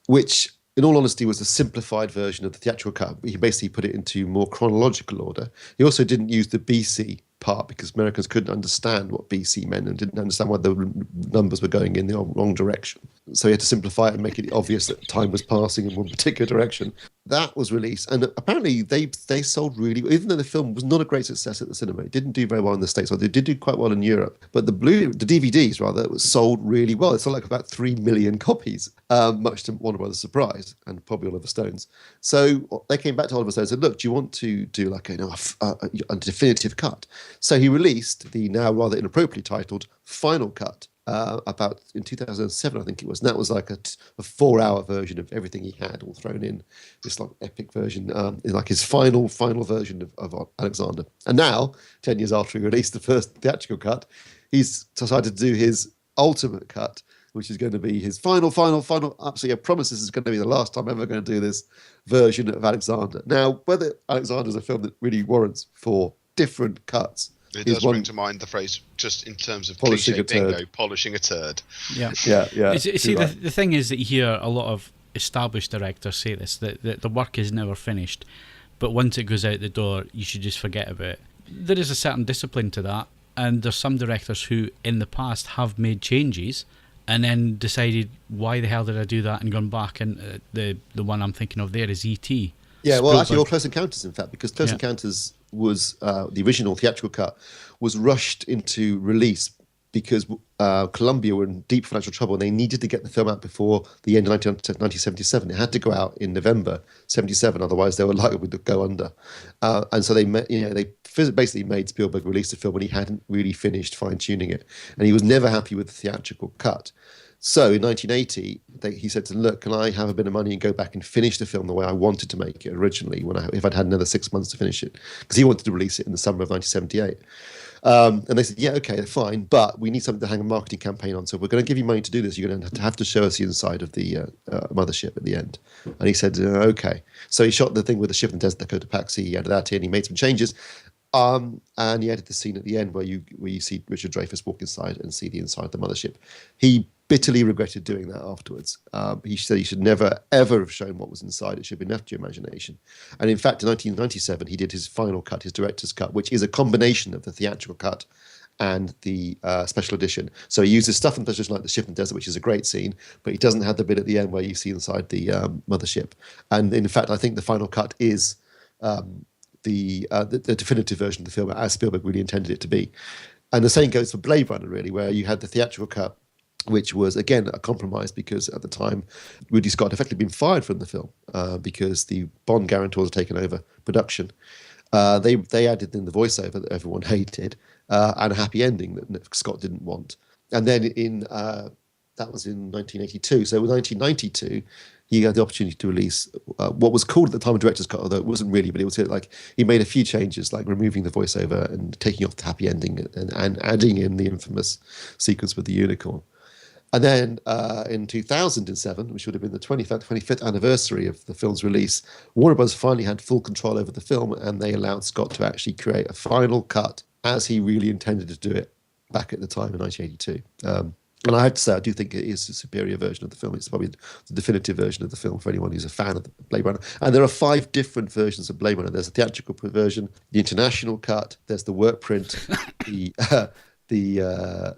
which, in all honesty, was a simplified version of the theatrical cut. He basically put it into more chronological order. He also didn't use the BC part because Americans couldn't understand what BC meant and didn't understand why the numbers were going in the wrong direction. So he had to simplify it and make it obvious that time was passing in one particular direction. That was released, and apparently they sold really well. Even though the film was not a great success at the cinema, it didn't do very well in the States. Well, they did do quite well in Europe, but the DVDs rather was sold really well. It sold like about 3 million copies, much to Warner Brothers' surprise and probably Oliver Stone's. So they came back to Oliver Stone and said, "Look, do you want to do like a definitive cut?" So he released the now rather inappropriately titled Final Cut about in 2007, I think it was. And that was like a 4-hour version of everything he had all thrown in. This like epic version, like his final version of Alexander. And now, 10 years after he released the first theatrical cut, he's decided to do his ultimate cut, which is going to be his final. Absolutely, I promise this is going to be the last time I'm ever going to do this version of Alexander. Now, whether Alexander is a film that really warrants 4 different cuts. It does bring to mind the phrase, just in terms of cliche bingo, polishing a turd. Yeah. Yeah. See, the thing is that you hear a lot of established directors say this, that the work is never finished, but once it goes out the door, you should just forget about it. There is a certain discipline to that, and there's some directors who, in the past, have made changes and then decided, why the hell did I do that, and gone back, and the one I'm thinking of there is E.T. Yeah, well, Spielberg. actually, Close Encounters, in fact, because Close Encounters was the original theatrical cut was rushed into release because Columbia were in deep financial trouble and they needed to get the film out before the end of 1977. It had to go out in November 77, otherwise they were likely to go under. And so they basically made Spielberg release the film when he hadn't really finished fine-tuning it, and he was never happy with the theatrical cut. So in 1980, he said to them, "Look, can I have a bit of money and go back and finish the film the way I wanted to make it originally if I'd had another 6 months to finish it?" Because he wanted to release it in the summer of 1978. And they said, "Yeah, okay, fine, but we need something to hang a marketing campaign on. So we're going to give you money to do this. You're going to have to show us the inside of the mothership at the end." And he said, "Okay." So he shot the thing with the ship in Desert Dakota Paxi. He added that in. He made some changes. And he added the scene at the end where you see Richard Dreyfuss walk inside and see the inside of the mothership. He bitterly regretted doing that afterwards. He said he should never, ever have shown what was inside. It should be left to your imagination. And in fact, in 1997, he did his final cut, his director's cut, which is a combination of the theatrical cut and the special edition. So he uses stuff in the special edition like the ship in the desert, which is a great scene, but he doesn't have the bit at the end where you see inside the mothership. And in fact, I think the final cut is the definitive version of the film as Spielberg really intended it to be. And the same goes for Blade Runner, really, where you had the theatrical cut, which was, again, a compromise because at the time Ridley Scott had effectively been fired from the film because the Bond guarantors had taken over production. They added in the voiceover that everyone hated and a happy ending that Scott didn't want. And then that was in 1982. So in 1992, he had the opportunity to release what was called at the time a director's cut, although it wasn't really, but it was like he made a few changes, like removing the voiceover and taking off the happy ending and adding in the infamous sequence with the unicorn. And then in 2007, which would have been the 25th anniversary of the film's release, Warner Bros. Finally had full control over the film, and they allowed Scott to actually create a final cut as he really intended to do it back at the time in 1982. And I have to say, I do think it is a superior version of the film. It's probably the definitive version of the film for anyone who's a fan of Blade Runner. And there are 5 different versions of Blade Runner. There's a theatrical version, the international cut, there's the work print, the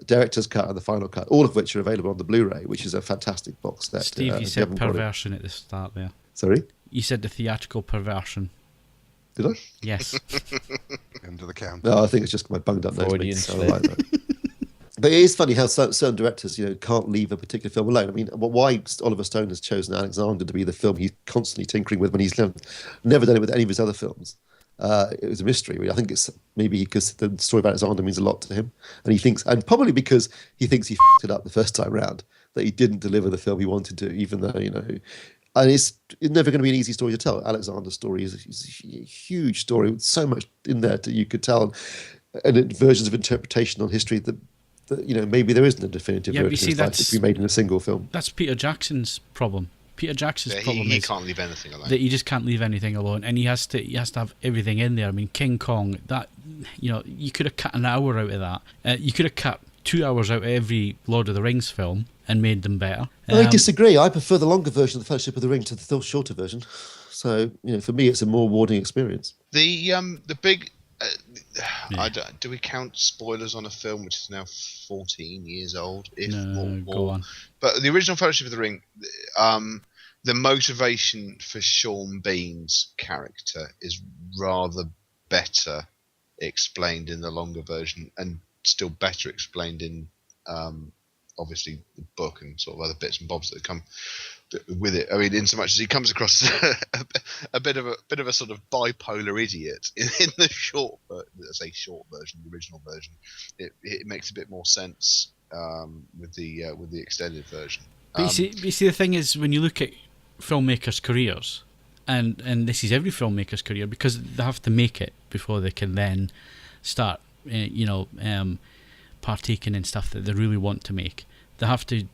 director's cut, and the final cut, all of which are available on the Blu-ray, which is a fantastic box set. Steve, you said perversion at the start there. Sorry? You said the theatrical perversion. Did I? Yes. Under the count. No, I think it's just my bunged up nose. Freudian Makes it sound like that. But it is funny how certain directors, can't leave a particular film alone. I mean, why Oliver Stone has chosen Alexander to be the film he's constantly tinkering with when he's never done it with any of his other films. It was a mystery. Really. I think it's maybe because the story about Alexander means a lot to him, and probably because he thinks he f***ed it up the first time round, that he didn't deliver the film he wanted to, even though and it's never going to be an easy story to tell. Alexander's story is a huge story with so much in there that you could tell, and versions of interpretation on history that maybe there isn't a definitive version to be made in a single film. That's Peter Jackson's problem. Peter Jackson's problem he is can't leave anything alone. that he just can't leave anything alone, and he has to have everything in there. I mean, King Kong, that you could have cut an hour out of that. You could have cut 2 hours out of every Lord of the Rings film and made them better. I disagree. I prefer the longer version of the Fellowship of the Ring to the still shorter version. So for me, it's a more rewarding experience. The big. Do we count spoilers on a film which is now 14 years old? Go on. But the original Fellowship of the Ring, the motivation for Sean Bean's character is rather better explained in the longer version, and still better explained in obviously the book and sort of other bits and bobs that come with it. I mean, in so much as he comes across a bit of a sort of bipolar idiot in the short version, the original version, it makes a bit more sense with the extended version. But you see, the thing is, when you look at filmmakers' careers, and this is every filmmaker's career, because they have to make it before they can then start, partaking in stuff that they really want to make. They have to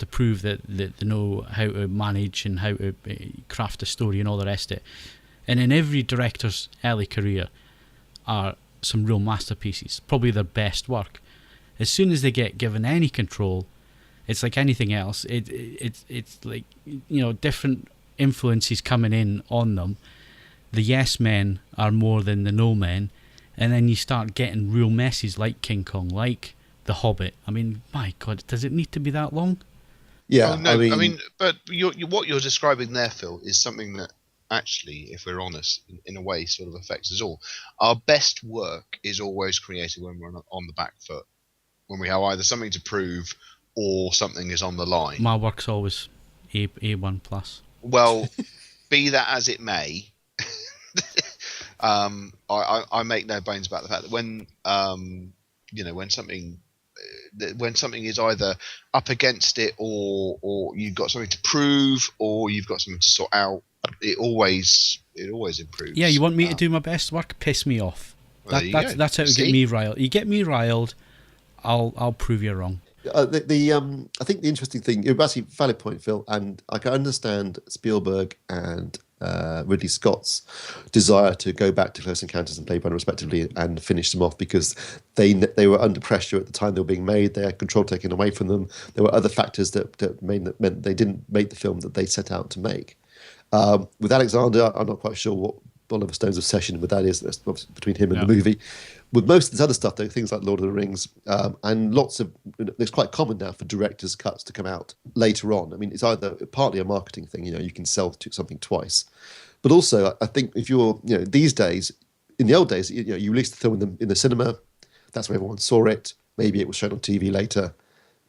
prove that they know how to manage and how to craft a story and all the rest of it. And in every director's early career are some real masterpieces, probably their best work. As soon as they get given any control, it's like anything else. It's like different influences coming in on them. The yes men are more than the no men, and then you start getting real messes like King Kong, like The Hobbit. I mean, my God, does it need to be that long? Yeah, oh, no, I mean, but what you're describing there, Phil, is something that actually, if we're honest, in a way, sort of affects us all. Our best work is always created when we're on the back foot, when we have either something to prove or something is on the line. My work's always A1 plus. Well, be that as it may, I make no bones about the fact that when something is either up against it or you've got something to prove or you've got something to sort out, it always improves. Yeah, you want me to do my best work? Piss me off. Well, that's how to get me riled. You get me riled, I'll prove you wrong. I think the interesting thing, you're actually a valid point, Phil, and I can understand Spielberg and Ridley Scott's desire to go back to Close Encounters and Blade Runner respectively and finish them off, because they were under pressure at the time they were being made. They had control taken away from them. There were other factors that meant they didn't make the film that they set out to make. With Alexander, I'm not quite sure what Oliver Stone's obsession with that is. That's obviously between him and the movie. With most of this other stuff, though, things like Lord of the Rings, and it's quite common now for director's cuts to come out later on. I mean, it's either partly a marketing thing, you can sell something twice, but also I think if you're, these days, in the old days, you released the film in the cinema, that's where everyone saw it. Maybe it was shown on TV later,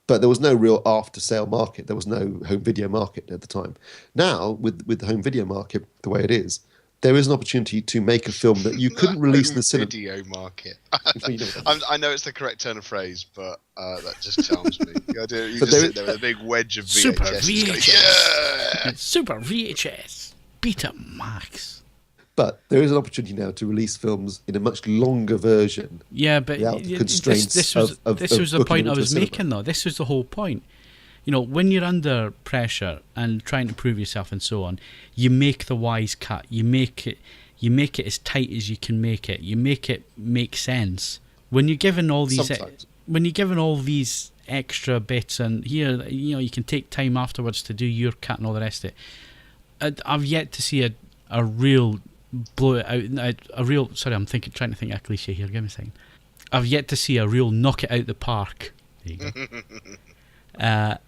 but there was no real after-sale market. There was no home video market at the time. Now, with the home video market the way it is, there is an opportunity to make a film that you couldn't release in the cinema. Video market. I know it's the correct turn of phrase, but that just charms me. You just sit there with a big wedge of VHS. Super VHS. Yeah! Super VHS. Betamax. But there is an opportunity now to release films in a much longer version. Yeah, but without the constraints this was the point I was making, though. This was the whole point. when you're under pressure and trying to prove yourself and so on, you make the wise cut. You make it as tight as you can make it. You make it make sense. When you're given all these, extra bits, and here, you can take time afterwards to do your cut and all the rest of it. I've yet to see a real blow it out. A real. Sorry, I'm trying to think of a cliche here. Give me a second. I've yet to see a real knock it out the park. There you go.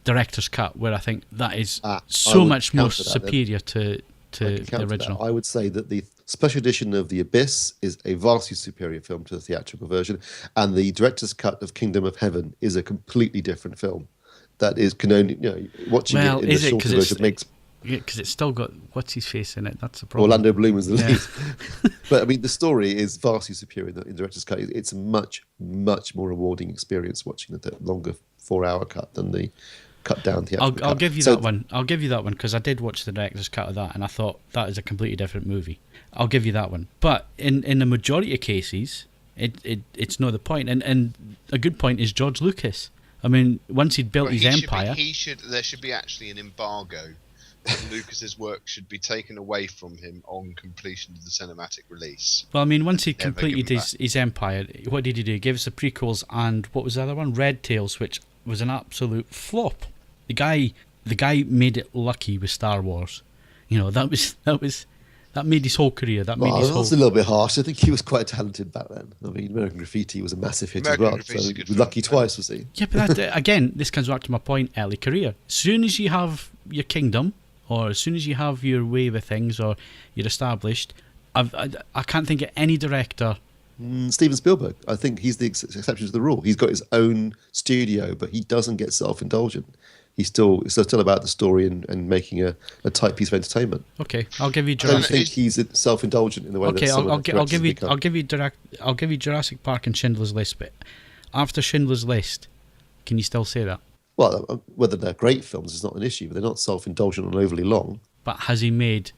Director's cut, where I think that is so much more superior to the original. I would say that the special edition of The Abyss is a vastly superior film to the theatrical version, and the director's cut of Kingdom of Heaven is a completely different film. That is can only watching it in the shorter version makes. Yeah, because it's still got what's his face in it. That's the problem. Orlando Bloom is the lead, but I mean the story is vastly superior in director's cut. It's a much more rewarding experience watching the longer 4-hour cut than the cut down theatrical cut. I'll give you that one. I'll give you that one because I did watch the director's cut of that, and I thought that is a completely different movie. I'll give you that one. But in the majority of cases, it's not the point. And a good point is George Lucas. I mean, once he'd built his empire, there should be actually an embargo. Lucas's work should be taken away from him on completion of the cinematic release. Well, I mean, once he completed his empire, what did he do? He gave us the prequels and what was the other one? Red Tails, which was an absolute flop. The guy made it lucky with Star Wars. That made his whole career. That's a little bit harsh. I think he was quite talented back then. I mean, American Graffiti was a massive hit as well. So lucky twice, was he? Yeah, but again, this comes back to my point. Early career. As soon as you have your kingdom, or as soon as you have your way with things, or you're established, I can't think of any director. Steven Spielberg. I think he's the exception to the rule. He's got his own studio, but he doesn't get self-indulgent. It's still about the story and making a tight piece of entertainment. Okay, I'll give you Jurassic. I don't think he's self-indulgent in the way that some of the directors I'll give you Jurassic Park and Schindler's List. But after Schindler's List, can you still say that? Well, whether they're great films is not an issue, but they're not self-indulgent and overly long. But has he made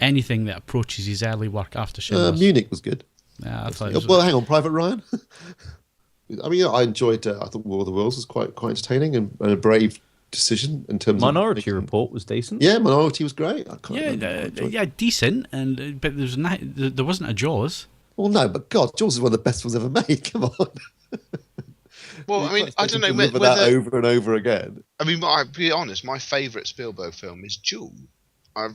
anything that approaches his early work after Schindler's? Munich was good. Yeah, hang on, Private Ryan. I mean, I enjoyed. I thought War of the Worlds was quite entertaining and a brave decision in terms Minority Report was decent. Yeah, Minority was great. Decent, but there wasn't a Jaws. Well, no, but God, Jaws is one of the best ones ever made. Come on. Well, I mean, I don't know whether that over and over again. I mean, I'll be honest. My favourite Spielberg film is Duel. I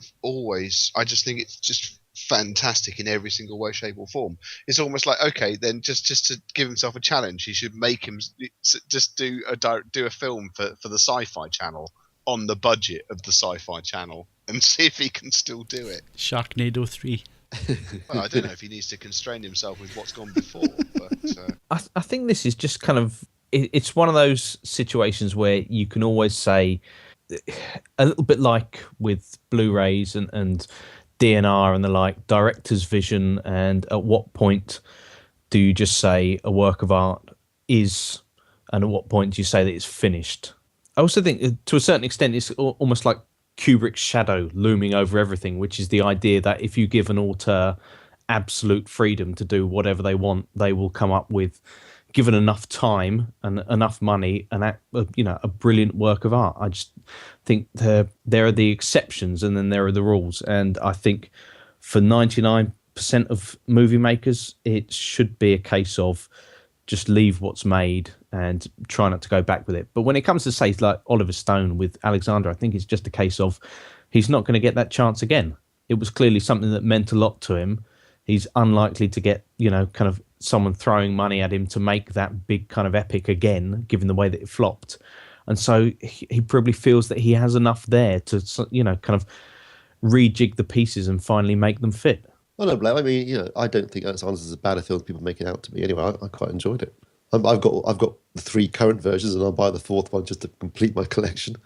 just think it's just fantastic in every single way, shape, or form. It's almost like, okay, then just to give himself a challenge, he should make him just do a film for the Sci-Fi Channel on the budget of the Sci-Fi Channel and see if he can still do it. Sharknado 3. Well, I don't know if he needs to constrain himself with what's gone before, but I think this is just kind of it's one of those situations where you can always say a little bit like with Blu-rays and DNR and the like, director's vision, and at what point do you just say a work of art is, and at what point do you say that it's finished? I also think to a certain extent it's almost like Kubrick's shadow looming over everything, which is the idea that if you give an auteur absolute freedom to do whatever they want, they will come up with, given enough time and enough money, a brilliant work of art. I just think there are the exceptions and then there are the rules. And I think for 99% of movie makers, it should be a case of just leave what's made and try not to go back with it. But when it comes to, say, like Oliver Stone with Alexander, I think it's just a case of he's not going to get that chance again. It was clearly something that meant a lot to him. He's unlikely to get, kind of someone throwing money at him to make that big kind of epic again, given the way that it flopped. And so he probably feels that he has enough there to, kind of rejig the pieces and finally make them fit. Well, no, Blair. I mean, I don't think Ernest Anders is as bad a film as people make it out to be. Anyway, I quite enjoyed it. I've got the 3 current versions, and I'll buy the 4th one just to complete my collection.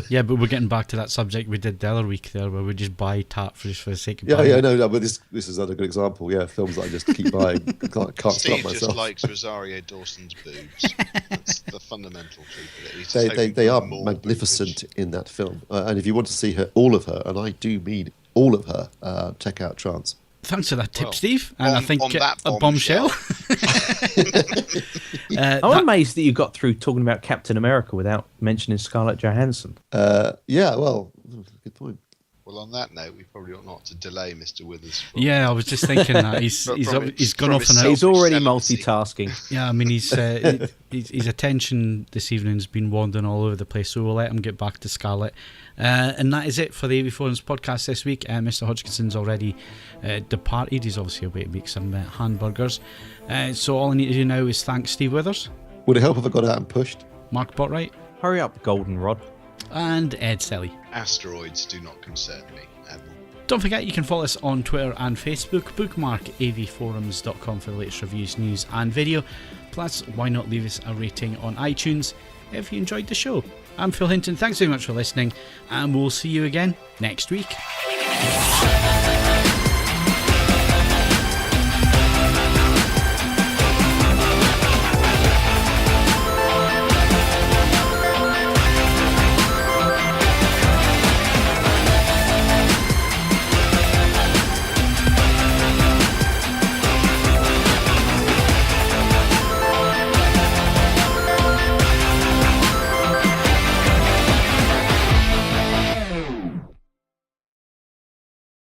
Yeah, but we're getting back to that subject we did the other week there, where we just buy tap for the sake of buying. Yeah, no, but this is another good example. Yeah, films that I just keep buying. Can't stop Steve myself. just likes Rosario Dawson's boobs. That's the fundamental truth of it. They are magnificent boobage in that film. And if you want to see all of her, and I do mean all of her, check out Trance. Thanks for that tip, Well, Steve. And I think on that a bombshell. I'm amazed that you got through talking about Captain America without mentioning Scarlett Johansson. Yeah, well, good point. Well, on that note, we probably ought not to delay Mr. Withers. Yeah, I was just thinking that he's gone off on a. He's already celibacy. multitasking. Yeah, I mean his attention this evening has been wandering all over the place, so we'll let him get back to Scarlett. And that is it for the AVForums podcast this week. Mr. Hodgkinson's already departed. He's obviously away to make some hamburgers. So all I need to do now is thank Steve Withers, Would it help if I got out and pushed? Mark Botwright, Hurry up, goldenrod. and Ed Selley. Asteroids do not concern me. Don't forget you can follow us on Twitter and Facebook. Bookmark avforums.com for the latest reviews, news and video. Plus, why not leave us a rating on iTunes if you enjoyed the show. I'm Phil Hinton, thanks very much for listening, and we'll see you again next week.